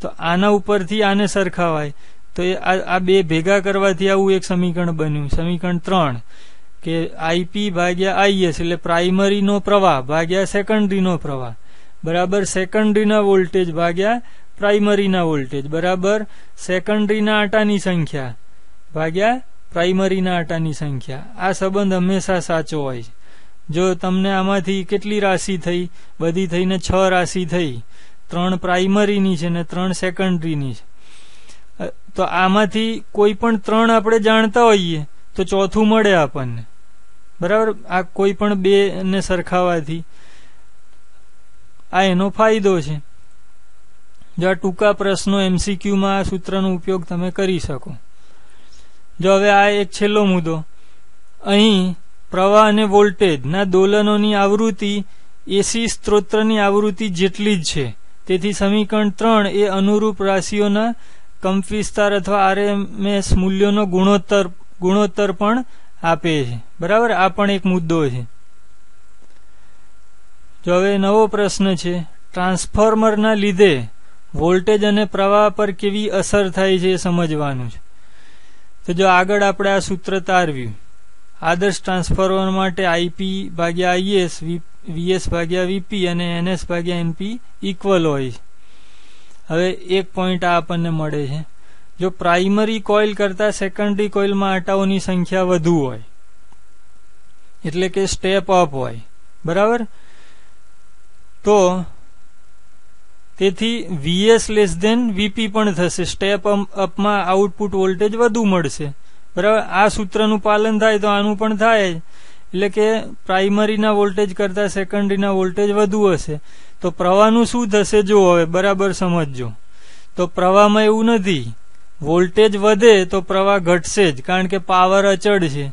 તો આના ઉપરથી આને સરખાવાય તો આ બે ભેગા કરવાથી આવું એક સમીકરણ બન્યું. સમીકરણ 3 કે IP ભાગ્યા IS એટલે પ્રાઇમરીનો પ્રવાહ ભાગ્યા સેકન્ડરીનો પ્રવાહ બરાબર સેકન્ડરીના વોલ્ટેજ ભાગ્યા પ્રાઇમરીના વોલ્ટેજ બરાબર સેકન્ડરીના આંટાની સંખ્યા ભાગ્યા પ્રાઇમરીના આંટાની સંખ્યા. આ સંબંધ હંમેશા સાચો હોય છે. જો તમને આમાંથી કેટલી રાશિ થઈ? બધી થઈને 6 રાશિ થઈ. 3 પ્રાઇમરીની છે ને 3 સેકન્ડરીની છે. તો આમાંથી કોઈ પણ 3 આપણે જાણતા હોઈએ તો ચોથું મળે આપણને બરાબર. આ કોઈ પણ બે ને સરખાવાથી આ એનો ફાયદો છે. જો આ ટૂંકા પ્રશ્નો MCQ માં આ સૂત્રનો ઉપયોગ તમે કરી શકો. જો હવે આ એક છેલ્લો મુદ્દો, અહીં પ્રવાહ અને વોલ્ટેજ ના દોલનોની આવૃત્તિ AC સ્ત્રોતની આવૃત્તિ જેટલી જ છે. તેથી સમીકરણ 3 એ અનુરૂપ રાશિઓના કંપવિસ્તાર અથવા RMS મૂલ્યોનો ગુણોત્તર પણ આપે છે બરાબર. આ પણ એક મુદ્દો છે. જો હવે નવો પ્રશ્ન છે, ટ્રાન્સફોર્મરના લીધે વોલ્ટેજ અને પ્રવાહ પર કેવી અસર થાય છે એ સમજવાનું છે. તો જો આગળ આપણે આ સૂત્ર તારવ્યું, આદર્શ ટ્રાન્સફોર્મર માટે IP ભાગ્યા IS VS ભાગ્યા VP અને NS ભાગ્યા NP ઇક્વલ હોય છે. હવે એક પોઈન્ટ આ આપણને મળે છે, જો પ્રાઇમરી કોઇલ કરતા સેકન્ડરી કોઇલમાં આંટાઓની સંખ્યા વધુ હોય એટલે કે સ્ટેપ અપ હોય બરાબર. તો તેથી VS લેસ ધેન VP પણ થશે. સ્ટેપ અપમાં આઉટપુટ વોલ્ટેજ વધુ મળશે બરાબર. આ સૂત્રનું પાલન થાય તો આનું પણ થાય. એટલે કે પ્રાઇમરીના વોલ્ટેજ કરતા સેકન્ડરીના વોલ્ટેજ વધુ હશે. તો પ્રવાહનું શું થશે? જો હવે બરાબર સમજજો. તો પ્રવાહમાં એવું નથી, વોલ્ટેજ વધે તો પ્રવાહ ઘટશે જ, કારણ કે પાવર અચળ છે.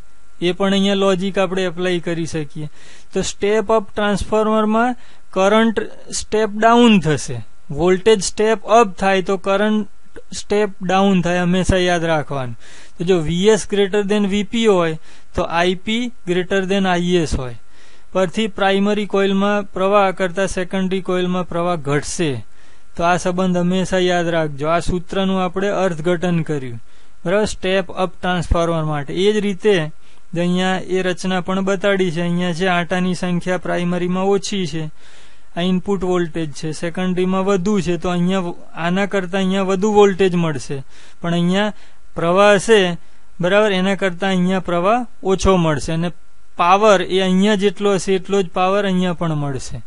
એ પણ અહીંયા લોજિક આપણે એપ્લાય કરી શકીએ. તો સ્ટેપ અપ ટ્રાન્સફોર્મરમાં કરંટ સ્ટેપ ડાઉન થશે. વોલ્ટેજ સ્ટેપ અપ થાય તો કરંટ સ્ટેપ ડાઉન થાય, હંમેશા યાદ રાખવાનું. તો જો VS ગ્રેટર દેન VP હોય તો IP ગ્રેટર દેન IS હોય. પરથી પ્રાઇમરી કોઇલમાં પ્રવાહ કરતા સેકન્ડરી કોઇલમાં પ્રવાહ ઘટશે. તો આ સંબંધ હંમેશા યાદ રાખજો. આ સૂત્રનું આપણે અર્થઘટન કર્યું બરાબર સ્ટેપ અપ ટ્રાન્સફોર્મર માટે. એ જ રીતે અહીંયા એ રચના પણ બતાડી છે. અહીંયા છે આટાની સંખ્યા પ્રાઇમરીમાં ઓછી છે, આ ઇનપુટ વોલ્ટેજ છે, સેકન્ડરીમાં વધુ છે, તો અહીંયા આના કરતા અહીંયા વધુ વોલ્ટેજ મળશે, પણ અહીંયા પ્રવાહ છે બરાબર એના કરતા અહીંયા પ્રવાહ ઓછો મળશે, અને પાવર એ અહીંયા જેટલો હશે એટલો જ પાવર અહીંયા પણ મળશે,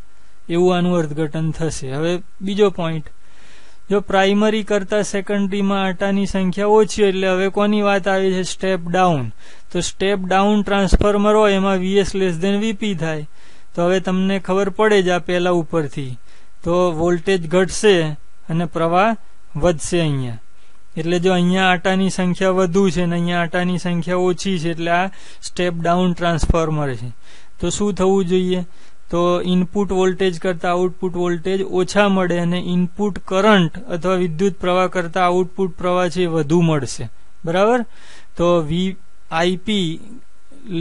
એવું આનું અર્થઘટન થશે. હવે બીજો પોઈન્ટ, જો પ્રાઇમરી કરતા સેકન્ડરીમાં આટાની સંખ્યા ઓછી એટલે હવે કોની વાત આવે છે? Step down. તો સ્ટેપ ડાઉન ટ્રાન્સફોર્મર હોય એમાં VS < VP થાય. તો હવે તમને ખબર પડે જ આ પહેલા ઉપરથી, તો વોલ્ટેજ ઘટશે અને પ્રવાહ વધશે અહીંયા. એટલે જો અહીંયા આટાની સંખ્યા વધુ છે ને અહીંયા આટાની સંખ્યા ઓછી છે એટલે આ સ્ટેપ ડાઉન ટ્રાન્સફોર્મર છે. તો શું થવું જોઈએ? તો ઇનપુટ વોલ્ટેજ કરતા આઉટપુટ વોલ્ટેજ ઓછા મળે અને ઇનપુટ કરંટ અથવા વિદ્યુત પ્રવાહ કરતા આઉટપુટ પ્રવાહ છે વધુ મળશે, બરાબર. તો VIP <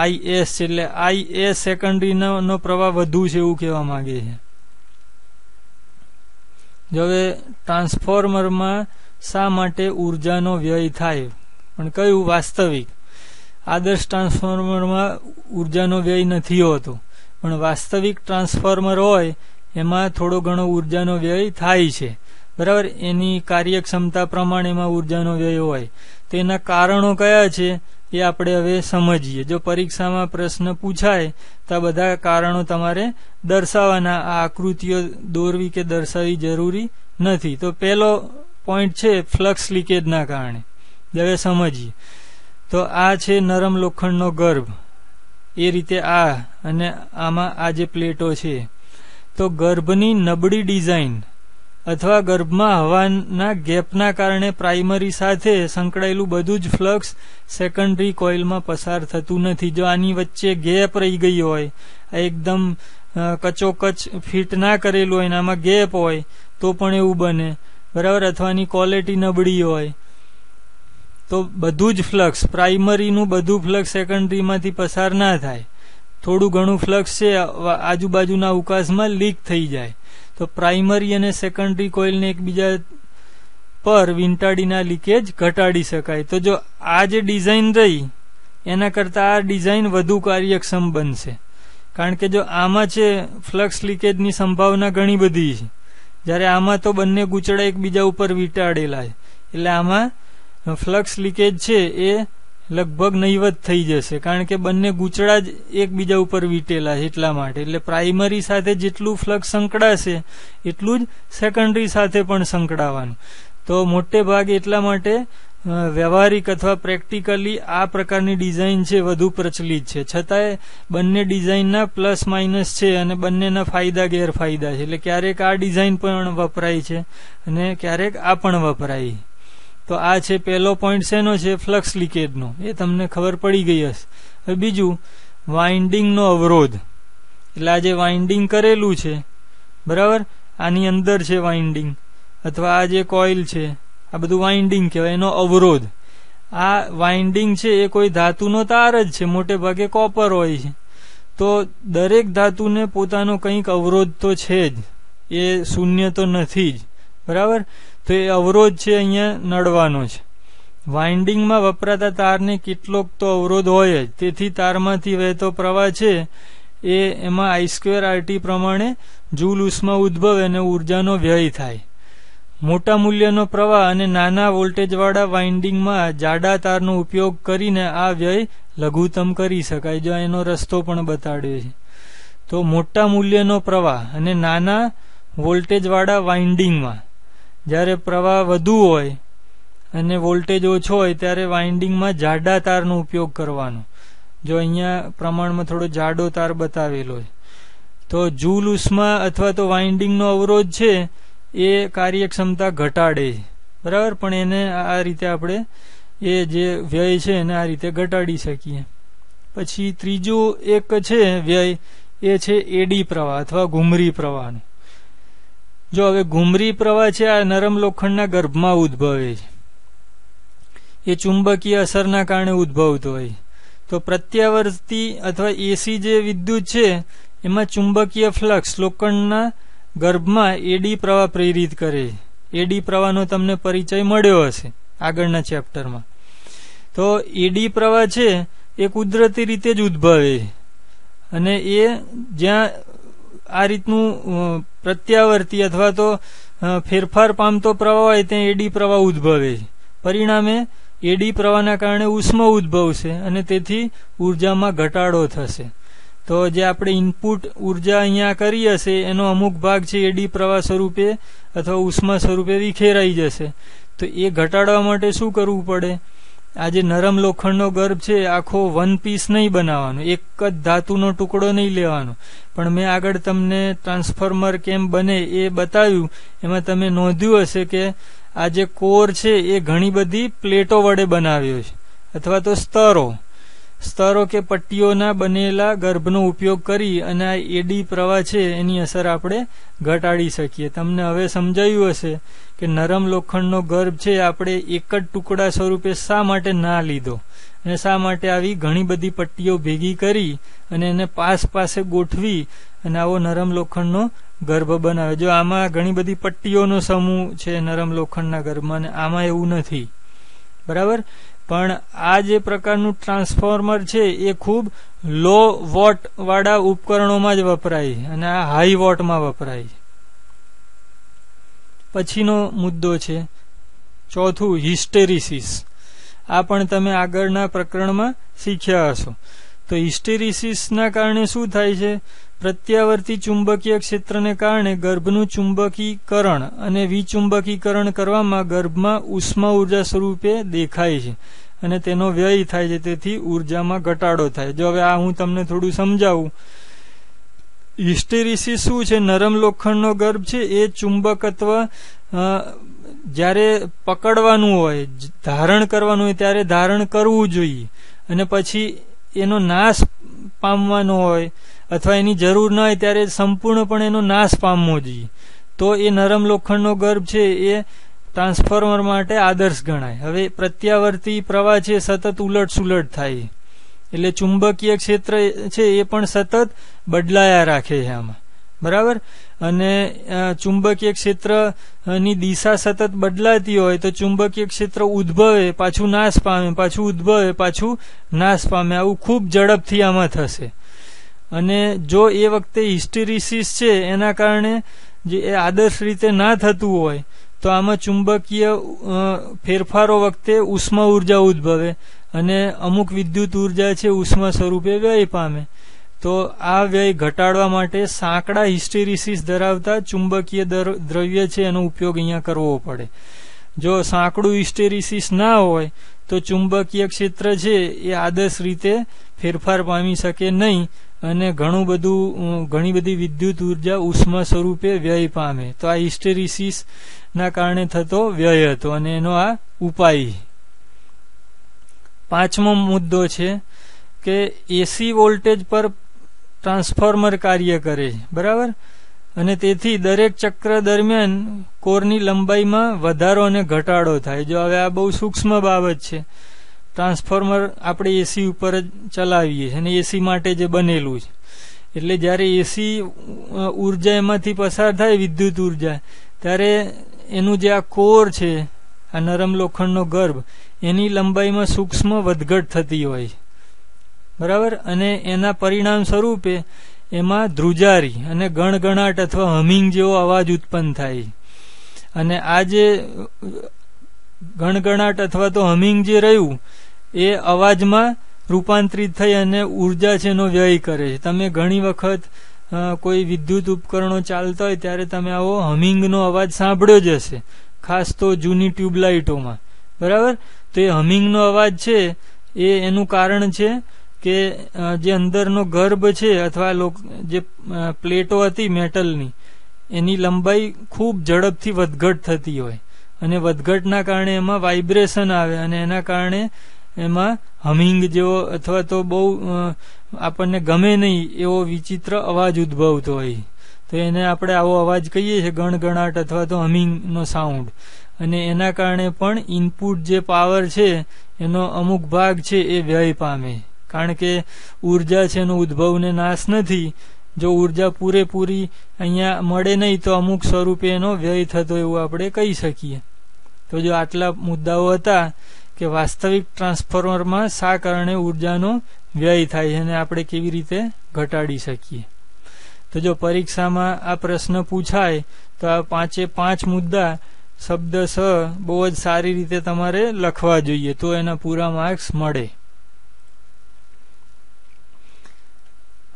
IS એટલે IS સેકન્ડરી પ્રવાહ વધુ છે એવું કહેવા માંગે છે. હવે ટ્રાન્સફોર્મરમાં શા માટે ઉર્જાનો વ્યય થાય? પણ કયું? વાસ્તવિક. આદર્શ ટ્રાન્સફોર્મરમાં ઉર્જાનો વ્યય નથી હોતો, પણ વાસ્તવિક ટ્રાન્સફોર્મર હોય એમાં થોડો ઘણો ઉર્જાનો વ્યય થાય છે, બરાબર. એની કાર્યક્ષમતા પ્રમાણે એમાં ઉર્જાનો વ્યય હોય. તેના કારણો કયા છે એ આપણે હવે સમજીએ. જો પરીક્ષામાં પ્રશ્ન પૂછાય તો આ બધા કારણો તમારે દર્શાવવાના. આ આકૃતિઓ દોરવી કે દર્શાવવી જરૂરી નથી. તો પહેલો પોઈન્ટ છે ફ્લક્સ લીકેજના કારણે. હવે સમજીએ. તો આ છે નરમ લોખંડનો ગર્ભ, એ રીતે આ અને આમાં આ જે પ્લેટો છે. તો ગર્ભની નબળી ડિઝાઇન અથવા ગર્ભમાં હવાના ગેપના કારણે પ્રાઇમરી સાથે સંકળાયેલું બધું જ ફ્લક્સ સેકન્ડરી કોઇલમાં પસાર થતું નથી. જો આની વચ્ચે ગેપ રહી ગઈ હોય, એકદમ કચોકચ ફિટ ના કરેલું હોય ને આમાં ગેપ હોય તો પણ એવું બને, બરાબર. અથવા આની ક્વોલિટી નબળી હોય તો બધું જ ફ્લક્સ, પ્રાઇમરીનું બધું ફ્લક્સ સેકન્ડરીમાંથી પસાર ના થાય. થોડું ઘણું ફ્લક્સ છે આજુબાજુના અવકાશમાં લીક થઈ જાય. તો પ્રાઇમરી અને સેકન્ડરી કોઇલને એકબીજા પર વીંટાડીને લીકેજ ઘટાડી શકાય. તો જો આ જે ડિઝાઇન રહી એના કરતા આ ડિઝાઇન વધુ કાર્યક્ષમ બનશે, કારણ કે જો આમાં છે ફ્લક્સ લીકેજની સંભાવના ઘણી બધી છે, જ્યારે આમાં તો બંને ગૂંચળા એકબીજા ઉપર વીંટાડેલા છે, એટલે આમાં ફ્લક્સ લીકેજ છે એ લગભગ નહીવત થઈ જશે, કારણ કે બંને ગૂંચળા જ એકબીજા ઉપર વીટેલા છે એટલા માટે. એટલે પ્રાઇમરી સાથે જેટલું ફ્લક્સ સંકળાશે એટલું જ સેકન્ડરી સાથે પણ સંકળાવાનું. તો મોટે ભાગે એટલા માટે વ્યવહારિક અથવા પ્રેક્ટિકલી આ પ્રકારની ડિઝાઇન છે વધુ પ્રચલિત છે. છતાંય બંને ડિઝાઇનના પ્લસ માઇનસ છે અને બંનેના ફાયદા ગેરફાયદા છે. એટલે ક્યારેક આ ડિઝાઇન પણ વપરાય છે અને ક્યારેક આ પણ વપરાય. તો આ છે પહેલો પોઈન્ટ. શેનો છે? ફ્લક્સ લીકેજનો. એ તમને ખબર પડી ગઈ હશે. હવે બીજું, વાઇન્ડિંગનો અવરોધ. એટલે આ જે વાઇન્ડિંગ કરેલું છે, બરાબર, આની અંદર છે વાઇન્ડિંગ, અથવા આ જે કોઇલ છે આ બધું વાઇન્ડિંગ કહેવાય, એનો અવરોધ. આ વાઇન્ડિંગ છે એ કોઈ ધાતુનો તાર જ છે, મોટે ભાગે કોપર હોય છે. તો દરેક ધાતુને પોતાનો કંઈક અવરોધ તો છે જ, એ શૂન્ય તો નથી જ, બરાબર. તો એ અવરોધ છે અહીંયા નડવાનો છે. વાઇન્ડિંગમાં વપરાતા તારને કેટલોક તો અવરોધ હોય જ, તેથી તારમાંથી વહેતો પ્રવાહ છે એ એમાં I2RT પ્રમાણે જૂલ ઉષ્મા ઉદ્ભવે અને ઉર્જાનો વ્યય થાય. મોટા મૂલ્યનો પ્રવાહ અને નાના વોલ્ટેજવાળા વાઇન્ડિંગમાં જાડા તારનો ઉપયોગ કરીને આ વ્યય લઘુત્તમ કરી શકાય. જો એનો રસ્તો પણ બતાડ્યો છે. તો મોટા મૂલ્યનો પ્રવાહ અને નાના વોલ્ટેજવાળા વાઇન્ડિંગમાં જ્યારે પ્રવાહ વધુ હોય અને વોલ્ટેજ ઓછો હોય ત્યારે વાઇન્ડિંગમાં જાડા તારનો ઉપયોગ કરવાનો. જો અહીંયા પ્રમાણમાં થોડો જાડો તાર બતાવેલો છે. તો જૂલ ઉષ્મા અથવા તો વાઇન્ડિંગનો અવરોધ છે એ કાર્યક્ષમતા ઘટાડે છે, બરાબર. પણ એને આ રીતે આપણે એ જે વ્યય છે એને આ રીતે ઘટાડી શકીએ. પછી ત્રીજું એક છે વ્યય, એ છે એડી પ્રવાહ અથવા ઘુમરી પ્રવાહનો. જો હવે ઘુમરી પ્રવાહ છે આ નરમ લોખંડના ગર્ભમાં ઉદ્ભવે છે. એ ચુંબકીય અસરના કારણે ઉદ્ભવતો હોય. તો પ્રત્યાવર્તી અથવા એસી જે વિદ્યુત છે એમાં ચુંબકીય ફ્લક્સ લોખંડના ગર્ભમાં એડી પ્રવાહ પ્રેરિત કરે છે. એડી પ્રવાહનો તમને પરિચય મળ્યો હશે આગળના ચેપ્ટરમાં. તો એડી પ્રવાહ છે એ કુદરતી રીતે જ ઉદ્ભવે અને એ જ્યાં આ રીતનું પ્રત્યાવર્તી અથવા તો ફેરફાર પામતો પ્રવાહ હોય ત્યાં એડી પ્રવાહ ઉદ્ભવે. પરિણામે એડી પ્રવાહના કારણે ઉષ્મા ઉદ્ભવશે અને તેથી ઉર્જામાં ઘટાડો થશે. તો જે આપણે ઇનપુટ ઉર્જા અહીંયા કરી હશે એનો અમુક ભાગ છે એડી પ્રવાહ સ્વરૂપે અથવા ઉષ્મા સ્વરૂપે વિખેરાઈ જશે. તો એ ઘટાડવા માટે શું કરવું પડે? આ જે નરમ લોખંડનો ગર્ભ છે આખો વન પીસ નહીં બનાવવાનો, એક જ ધાતુનો ટુકડો નહીં લેવાનો, પણ મેં આગળ તમને ટ્રાન્સફોર્મર કેમ બને એ બતાવ્યું. એમાં તમે નોંધ્યું હશે કે આ જે કોર છે એ ઘણી બધી પ્લેટો વડે બનાવ્યો છે અથવા તો સ્તરો કે પટ્ટીઓના બનેલા ગર્ભનો ઉપયોગ કરી અને આ એડી પ્રવાહ છે એની અસર આપણે ઘટાડી શકીએ. તમને હવે સમજાયું હશે કે નરમ લોખંડનો ગર્ભ છે આપણે એક જ ટુકડા સ્વરૂપે શા માટે ના લીધો અને શા માટે આવી ઘણી બધી પટ્ટીઓ ભેગી કરી અને એને પાસે ગોઠવી અને આવો નરમ લોખંડનો ગર્ભ બનાવે. જો આમાં ઘણી બધી પટ્ટીઓનો સમૂહ છે નરમ લોખંડના ગર્ભમાં, અને આમાં એવું નથી, બરાબર. પણ આ જે પ્રકારનું ટ્રાન્સફોર્મર છે એ ખૂબ લો વોટ વાળા ઉપકરણોમાં જ વપરાય અને આ હાઈ વોટમાં વપરાય. પછીનો મુદ્દો છે ચોથું, હિસ્ટેરિસિસ. આ પણ તમે આગળના પ્રકરણમાં શીખ્યા હશો. તો હિસ્ટેરિસિસના કારણે શું થાય છે? પ્રત્યાવર્તી ચુંબકીય ક્ષેત્રને કારણે ગર્ભનું ચુંબકીકરણ અને વિચુંબકીકરણ કરવામાં ગર્ભમાં ઉષ્મા ઉર્જા સ્વરૂપે દેખાય છે અને તેનો વ્યય થાય છે. તેથી ઉર્જામાં ઘટાડો થાય. જો હવે આ હું તમને થોડું સમજાવું. હિસ્ટેરિસિસ શું છે? નરમ લોખંડનો ગર્ભ છે એ ચુંબકત્વ જ્યારે પકડવાનું હોય, ધારણ કરવાનું હોય ત્યારે ધારણ કરવું જોઈએ અને પછી એનો નાશ પામવાનો હોય અથવા એની જરૂર ન હોય ત્યારે સંપૂર્ણપણે એનો નાશ પામવો જોઈએ. તો એ નરમ લોખંડનો ગર્ભ છે એ ટ્રાન્સફોર્મર માટે આદર્શ ગણાય. હવે પ્રત્યાવર્તી પ્રવાહ છે સતત ઉલટ સુલટ થાય એટલે ચુંબકીય ક્ષેત્ર છે એ પણ સતત બદલાયા રાખે છે આમાં, બરાબર. અને ચુંબકીય ક્ષેત્રની દિશા સતત બદલાતી હોય તો ચુંબકીય ક્ષેત્ર ઉદ્ભવે પાછું નાશ પામે, પાછું ઉદ્ભવે પાછું નાશ પામે, આવું ખૂબ ઝડપથી આમાં થશે. અને જો એ વખતે હિસ્ટેરિસિસ છે એના કારણે જે આદર્શ રીતે ના થતું હોય તો આમાં ચુંબકીય ફેરફારો વખતે ઉષ્મા ઉર્જા ઉદ્ભવે અને અમુક વિદ્યુત ઉર્જા છે ઉષ્મા સ્વરૂપે વ્યય પામે. તો આ વ્યય ઘટાડવા માટે સાંકડા હિસ્ટેરિસિસ ધરાવતા ચુંબકીય દ્રવ્ય છે એનો ઉપયોગ અહીંયા કરવો પડે. જો સાંકડું હિસ્ટેરિસિસ ના હોય તો ચુંબકીય ક્ષેત્ર છે એ આદર્શ રીતે ફેરફાર પામી શકે નહીં અને ઘણી બધી વિદ્યુત ઉર્જા ઉષ્મા સ્વરૂપે વ્યય પામે. તો આ હિસ્ટેરિસિસ ના કારણે થતો વ્યય હતો અને એનો આ ઉપાય. પાંચમો મુદ્દો છે કે એસી વોલ્ટેજ પર ટ્રાન્સફોર્મર કાર્ય કરે છે, બરાબર. અને તેથી દરેક ચક્ર દરમિયાન કોરની લંબાઈમાં વધારો અને ઘટાડો થાય. જો હવે આ બહુ સૂક્ષ્મ બાબત છે. ટ્રાન્સફોર્મર આપણે એસી ઉપર જ ચલાવીએ અને એસી માટે જે બનેલું છે એટલે જ્યારે એસી ઉર્જા એમાંથી પસાર થાય વિદ્યુત ઉર્જા ત્યારે એનું જે આ કોર છે આ નરમ લોખંડનો ગર્ભ એની લંબાઈમાં સૂક્ષ્મ વધઘટ થતી હોય છે, બરાબર. અને એના પરિણામ સ્વરૂપે એમાં ધ્રુજારી અને ગણગણાટ અથવા હમિંગ જેવો અવાજ ઉત્પન્ન થાય. અને આ જે ગણગણાટ અથવા તો હમિંગ જે રહ્યું એ અવાજમાં રૂપાંતરિત થઈ અને ઉર્જા છે એનો વ્યય કરે છે. તમે ઘણી વખત કોઈ વિદ્યુત ઉપકરણો ચાલતા હોય ત્યારે તમે આવો હમિંગનો અવાજ સાંભળ્યો જ હશે, ખાસ તો જૂની ટ્યુબલાઇટોમાં, બરાબર. તો એ હમિંગનો અવાજ છે એ એનું કારણ છે કે જે અંદરનો ગર્ભ છે અથવા જે પ્લેટો હતી મેટલની એની લંબાઈ ખૂબ ઝડપથી વધઘટ થતી હોય અને વધઘટના કારણે એમાં વાઇબ્રેશન આવે અને એના કારણે એમાં હમિંગ જેવો અથવા તો બહુ આપણને ગમે નહીં એવો વિચિત્ર અવાજ ઉદ્ભવતો હોય. તો એને આપણે આવો અવાજ કહીએ છીએ ગણગણાટ અથવા તો હમિંગનો સાઉન્ડ. અને એના કારણે પણ ઇનપુટ જે પાવર છે એનો અમુક ભાગ છે એ વ્યય પામે, કારણ કે ઉર્જા છે એનો ઉદ્ભવ ને નાશ નથી. જો ઉર્જા પૂરેપૂરી અહીંયા મળે નહીં તો અમુક સ્વરૂપે એનો વ્યય થતો એવું આપણે કહી શકીએ. તો જો આટલા મુદ્દાઓ હતા કે વાસ્તવિક ટ્રાન્સફોર્મરમાં શા કારણે ઉર્જાનો વ્યય થાય છે અને આપણે કેવી રીતે ઘટાડી શકીએ. તો જો પરીક્ષામાં આ પ્રશ્ન પૂછાય તો આ 5 મુદ્દા શબ્દશ બહુ જ સારી રીતે તમારે લખવા જોઈએ, તો એના પૂરા માર્ક્સ મળે.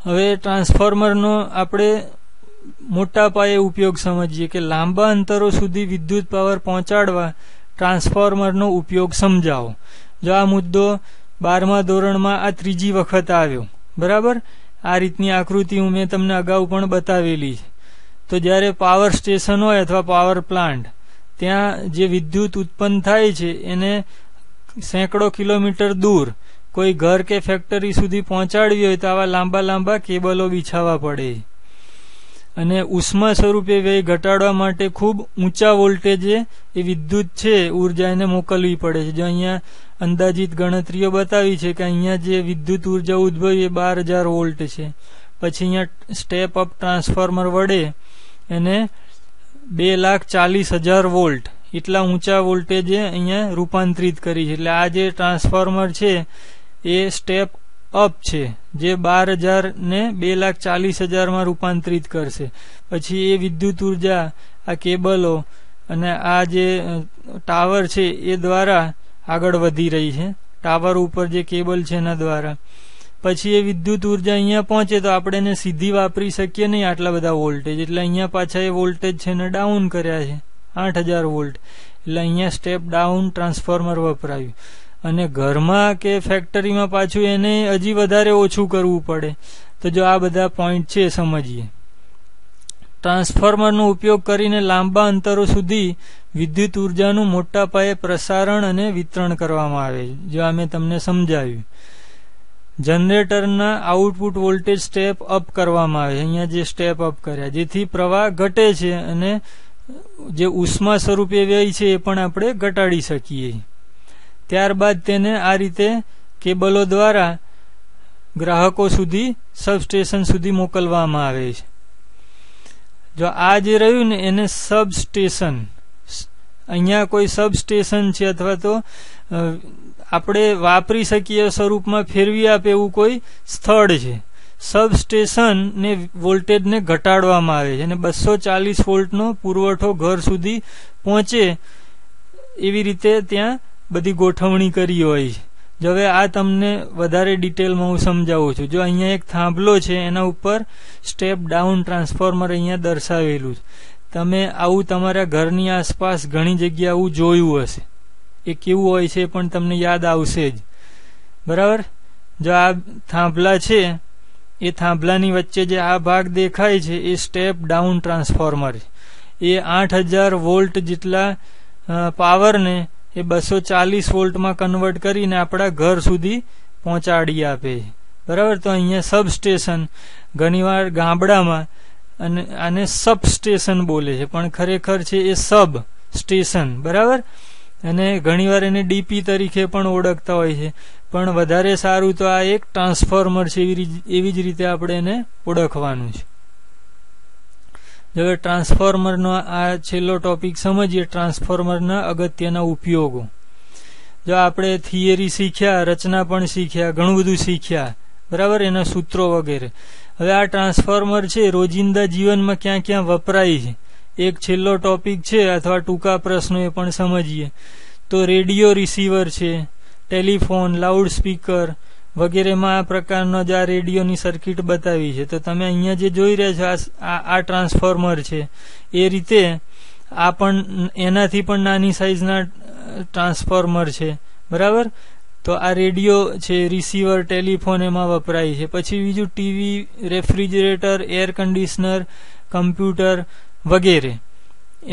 હવે ટ્રાન્સફોર્મરનો આપણે મોટા પાયે ઉપયોગ સમજીએ કે લાંબા અંતરો સુધી વિદ્યુત પાવર પહોંચાડવા ટ્રાન્સફોર્મરનો ઉપયોગ સમજાવો. જો આ મુદ્દો 12મા ધોરણમાં આ 3જી વખત આવ્યો, બરાબર. આ રીતની આકૃતિ હું મેં તમને અગાઉ પણ બતાવેલી છે. તો જ્યારે પાવર સ્ટેશન હોય અથવા પાવર પ્લાન્ટ, ત્યાં જે વિદ્યુત ઉત્પન્ન થાય છે એને સેંકડો કિલોમીટર દૂર કોઈ ઘર કે ફેક્ટરી સુધી પહોંચાડવી હોય તો આવા લાંબા લાંબા કેબલો બિછાવવા પડે અને ઉષ્મા સ્વરૂપે વ્યય ઘટાડવા માટે ખૂબ ઊંચા વોલ્ટેજે એ વિદ્યુત છે ઉર્જા એને મોકલવી પડે છે. જો અહીંયા અંદાજિત ગણતરીઓ બતાવી છે કે અહીંયા જે વિદ્યુત ઉર્જા ઉદ્ભવી એ 12,000 વોલ્ટ છે. પછી અહીંયા સ્ટેપ અપ ટ્રાન્સફોર્મર વડે એને 2,40,000 વોલ્ટ એટલા ઊંચા વોલ્ટેજે અહીંયા રૂપાંતરિત કરી છે. એટલે આ જે ટ્રાન્સફોર્મર છે એ સ્ટેપ અપ છે, જે 12,000 ને 2,40,000 માં રૂપાંતરિત કરશે. પછી એ વિદ્યુત ઉર્જા આ કેબલો અને આ જે ટાવર છે એ દ્વારા આગળ વધી રહી છે, ટાવર ઉપર જે કેબલ છે એના દ્વારા. પછી એ વિદ્યુત ઉર્જા અહીંયા પહોંચે તો આપણે એને સીધી વાપરી શકીએ નહીં આટલા બધા વોલ્ટેજ, એટલે અહીંયા પાછા એ વોલ્ટેજ છે એને ડાઉન કર્યા છે 8,000 વોલ્ટ. એટલે અહીંયા સ્ટેપ ડાઉન ટ્રાન્સફોર્મર વપરાયું. અને ઘરમાં કે ફેક્ટરીમાં પાછું એને હજી વધારે ઓછું કરવું પડે. તો જો આ બધા પોઈન્ટ છે સમજીએ. ટ્રાન્સફોર્મરનો ઉપયોગ કરીને લાંબા અંતરો સુધી વિદ્યુત ઉર્જાનું મોટા પાયે પ્રસારણ અને વિતરણ કરવામાં આવે છે. જો આ મેં તમને સમજાવ્યું. જનરેટરના આઉટપુટ વોલ્ટેજ સ્ટેપ અપ કરવામાં આવે છે, અહીંયા જે સ્ટેપ અપ કર્યા, જેથી પ્રવાહ ઘટે છે અને જે ઉષ્મા સ્વરૂપે વ્યય છે એ પણ આપણે ઘટાડી શકીએ. ત્યારબાદ તેને આ રીતે કેબલો દ્વારા ગ્રાહકો સુધી સબસ્ટેશન સુધી મોકલવામાં આવે છે. જો આ જે રહ્યું ને એને સબસ્ટેશન, અહીંયા કોઈ સબસ્ટેશન છે અથવા તો આપણે વાપરી શકીએ સ્વરૂપમાં ફેરવી આપે એવું કોઈ સ્થળ છે. સબસ્ટેશન ને વોલ્ટેજને ઘટાડવામાં આવે છે અને 240 વોલ્ટનો પુરવઠો ઘર સુધી પહોંચે એવી રીતે ત્યાં બધી ગોઠવણી કરી હોય છે. જો હવે આ તમને વધારે ડિટેલમાં હું સમજાવું છું. જો અહીંયા એક થાંભલો છે એના ઉપર સ્ટેપ ડાઉન ટ્રાન્સફોર્મર અહીંયા દર્શાવેલું છે. તમે આવું તમારા ઘરની આસપાસ ઘણી જગ્યા આવું જોયું હશે. એ કેવું હોય છે પણ તમને યાદ આવશે જ, બરાબર. જો આ થાંભલા છે એ થાંભલાની વચ્ચે જે આ ભાગ દેખાય છે એ સ્ટેપ ડાઉન ટ્રાન્સફોર્મર છે. એ 8,000 વોલ્ટ જેટલા પાવરને એ 240 વોલ્ટમાં કન્વર્ટ કરીને આપણા ઘર સુધી પહોંચાડી આપે છે, બરાબર. તો અહીંયા સબસ્ટેશન ઘણીવાર ગામડામાં અને આને સબસ્ટેશન બોલે છે પણ ખરેખર છે એ સબ સ્ટેશન, બરાબર. અને ઘણીવાર એને ડીપી તરીકે પણ ઓળખતા હોય છે, પણ વધારે સારું તો આ એક ટ્રાન્સફોર્મર છે એવી જ રીતે આપણે એને ઓળખવાનું છે. હવે ટ્રાન્સફોર્મરનો આ છેલ્લો ટોપિક સમજીએ, ટ્રાન્સફોર્મરના અગત્યના ઉપયોગો. જો આપણે થિયરી શીખ્યા, રચના પણ શીખ્યા, ઘણું બધું શીખ્યા, બરાબર, એના સૂત્રો વગેરે. હવે આ ટ્રાન્સફોર્મર છે રોજિંદા જીવનમાં ક્યાં ક્યાં વપરાય છે એક છેલ્લો ટોપિક છે અથવા ટૂંકા પ્રશ્નો એ પણ સમજીએ. તો રેડિયો રિસીવર છે, ટેલિફોન, લાઉડ સ્પીકર વગેરેમાં આ પ્રકારનો જ આ રેડિયોની સર્કિટ બતાવી છે. તો તમે અહીંયા જે જોઈ રહ્યા છો આ ટ્રાન્સફોર્મર છે. એ રીતે આ પણ એનાથી પણ નાની સાઇઝના ટ્રાન્સફોર્મર છે, બરાબર. તો આ રેડિયો છે, રિસીવર, ટેલિફોન એમાં વપરાય છે. પછી બીજું TV, refrigerator, air conditioner, computer વગેરે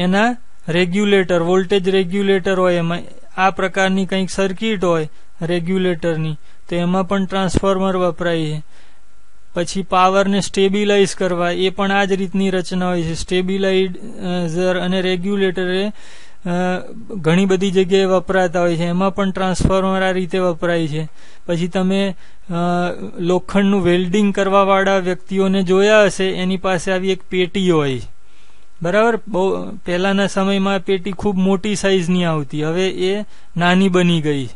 એના રેગ્યુલેટર, વોલ્ટેજ રેગ્યુલેટર હોય, એમાં આ પ્રકારની કંઈક સર્કિટ હોય રેગ્યુલેટરની, તો એમાં પણ ટ્રાન્સફોર્મર વપરાય છે. પછી પાવરને સ્ટેબિલાઇઝ કરવા એ પણ આ જ રીતની રચના હોય છે. સ્ટેબિલાઇઝર અને રેગ્યુલેટર એ ઘણી બધી જગ્યાએ વપરાતા હોય છે, એમાં પણ ટ્રાન્સફોર્મર આ રીતે વપરાય છે. પછી તમે લોખંડનું વેલ્ડિંગ કરવા વાળા વ્યક્તિઓને જોયા હશે, એની પાસે આવી એક પેટી હોય, બરાબર. બહુ પહેલાના સમયમાં પેટી ખૂબ મોટી સાઈઝની આવતી, હવે એ નાની બની ગઈ.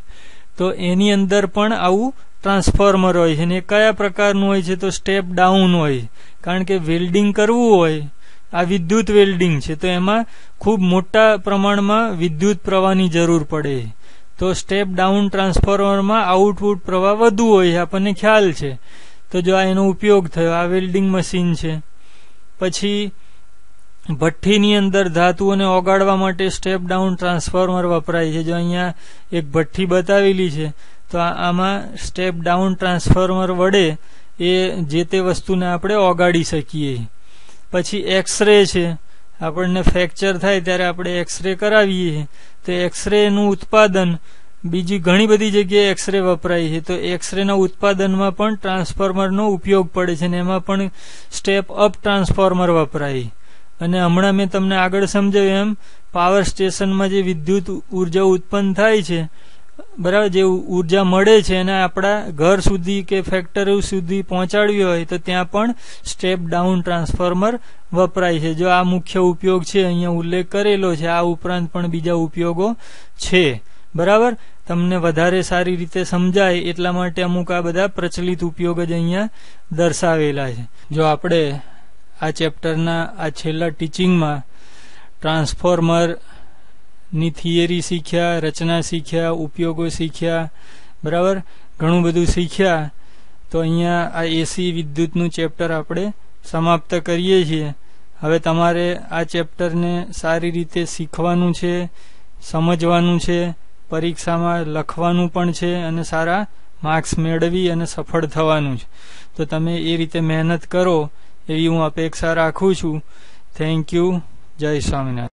તો એની અંદર પણ આવું ટ્રાન્સફોર્મર હોય છે. ને કયા પ્રકારનું હોય છે? તો સ્ટેપ ડાઉન હોય. કારણ કે વેલ્ડિંગ કરવું હોય, આ વિદ્યુત વેલ્ડિંગ છે, તો એમાં ખૂબ મોટા પ્રમાણમાં વિદ્યુત પ્રવાહની જરૂર પડે. તો સ્ટેપ ડાઉન ટ્રાન્સફોર્મરમાં આઉટપુટ પ્રવાહ વધુ હોય, આપણને ખ્યાલ છે. તો જો આ એનો ઉપયોગ થયો, આ વેલ્ડિંગ મશીન છે. પછી ભઠ્ઠીની અંદર ધાતુઓને ઓગાળવા માટે સ્ટેપ ડાઉન ટ્રાન્સફોર્મર વપરાય છે. જો અહીંયા એક ભઠ્ઠી બતાવેલી છે, તો આમાં સ્ટેપ ડાઉન ટ્રાન્સફોર્મર વડે એ જે તે વસ્તુને આપણે ઓગાળી શકીએ. પછી એક્સરે છે, આપણને ફ્રેક્ચર થાય ત્યારે આપણે એક્સરે કરાવીએ, તો એક્સરેનું ઉત્પાદન બીજી ઘણી બધી જગ્યાએ એક્સરે વપરાય છે. તો એક્સરેના ઉત્પાદનમાં પણ ટ્રાન્સફોર્મરનો ઉપયોગ પડે છે, અને એમાં પણ સ્ટેપ અપ ટ્રાન્સફોર્મર વપરાય. અને હમણાં મેં તમને આગળ સમજાવ્યું એમ પાવર સ્ટેશનમાં જે વિદ્યુત ઉર્જા ઉત્પન્ન થાય છે, બરાબર, જે ઉર્જા મળે છે એને આપણા ઘર સુધી કે ફેક્ટરી સુધી પહોંચાડવી હોય તો ત્યાં પણ સ્ટેપ ડાઉન ટ્રાન્સફોર્મર વપરાય છે. જો આ મુખ્ય ઉપયોગ છે અહીંયા ઉલ્લેખ કરેલો છે, આ ઉપરાંત પણ બીજા ઉપયોગો છે. બરાબર, તમને વધારે સારી રીતે સમજાય એટલા માટે અમુક આ બધા પ્રચલિત ઉપયોગ જ અહીંયા દર્શાવેલા છે. જો આપણે આ ચેપ્ટરના આ છેલ્લા ટીચિંગમાં ટ્રાન્સફોર્મર ની થિયરી શીખ્યા, રચના શીખ્યા, ઉપયોગો શીખ્યા, બરાબર, ઘણું બધું શીખ્યા. તો અહીંયા આ એસી વિદ્યુતનું ચેપ્ટર આપણે સમાપ્ત કરીએ છીએ. હવે તમારે આ ચેપ્ટરને સારી રીતે શીખવાનું છે, સમજવાનું છે, પરીક્ષામાં લખવાનું પણ છે, અને સારા માર્ક્સ મેળવી અને સફળ થવાનું છે. તો તમે એ રીતે મહેનત કરો એવી હું અપેક્ષા રાખું છું. Thank you. જય સ્વામિનારાયણ.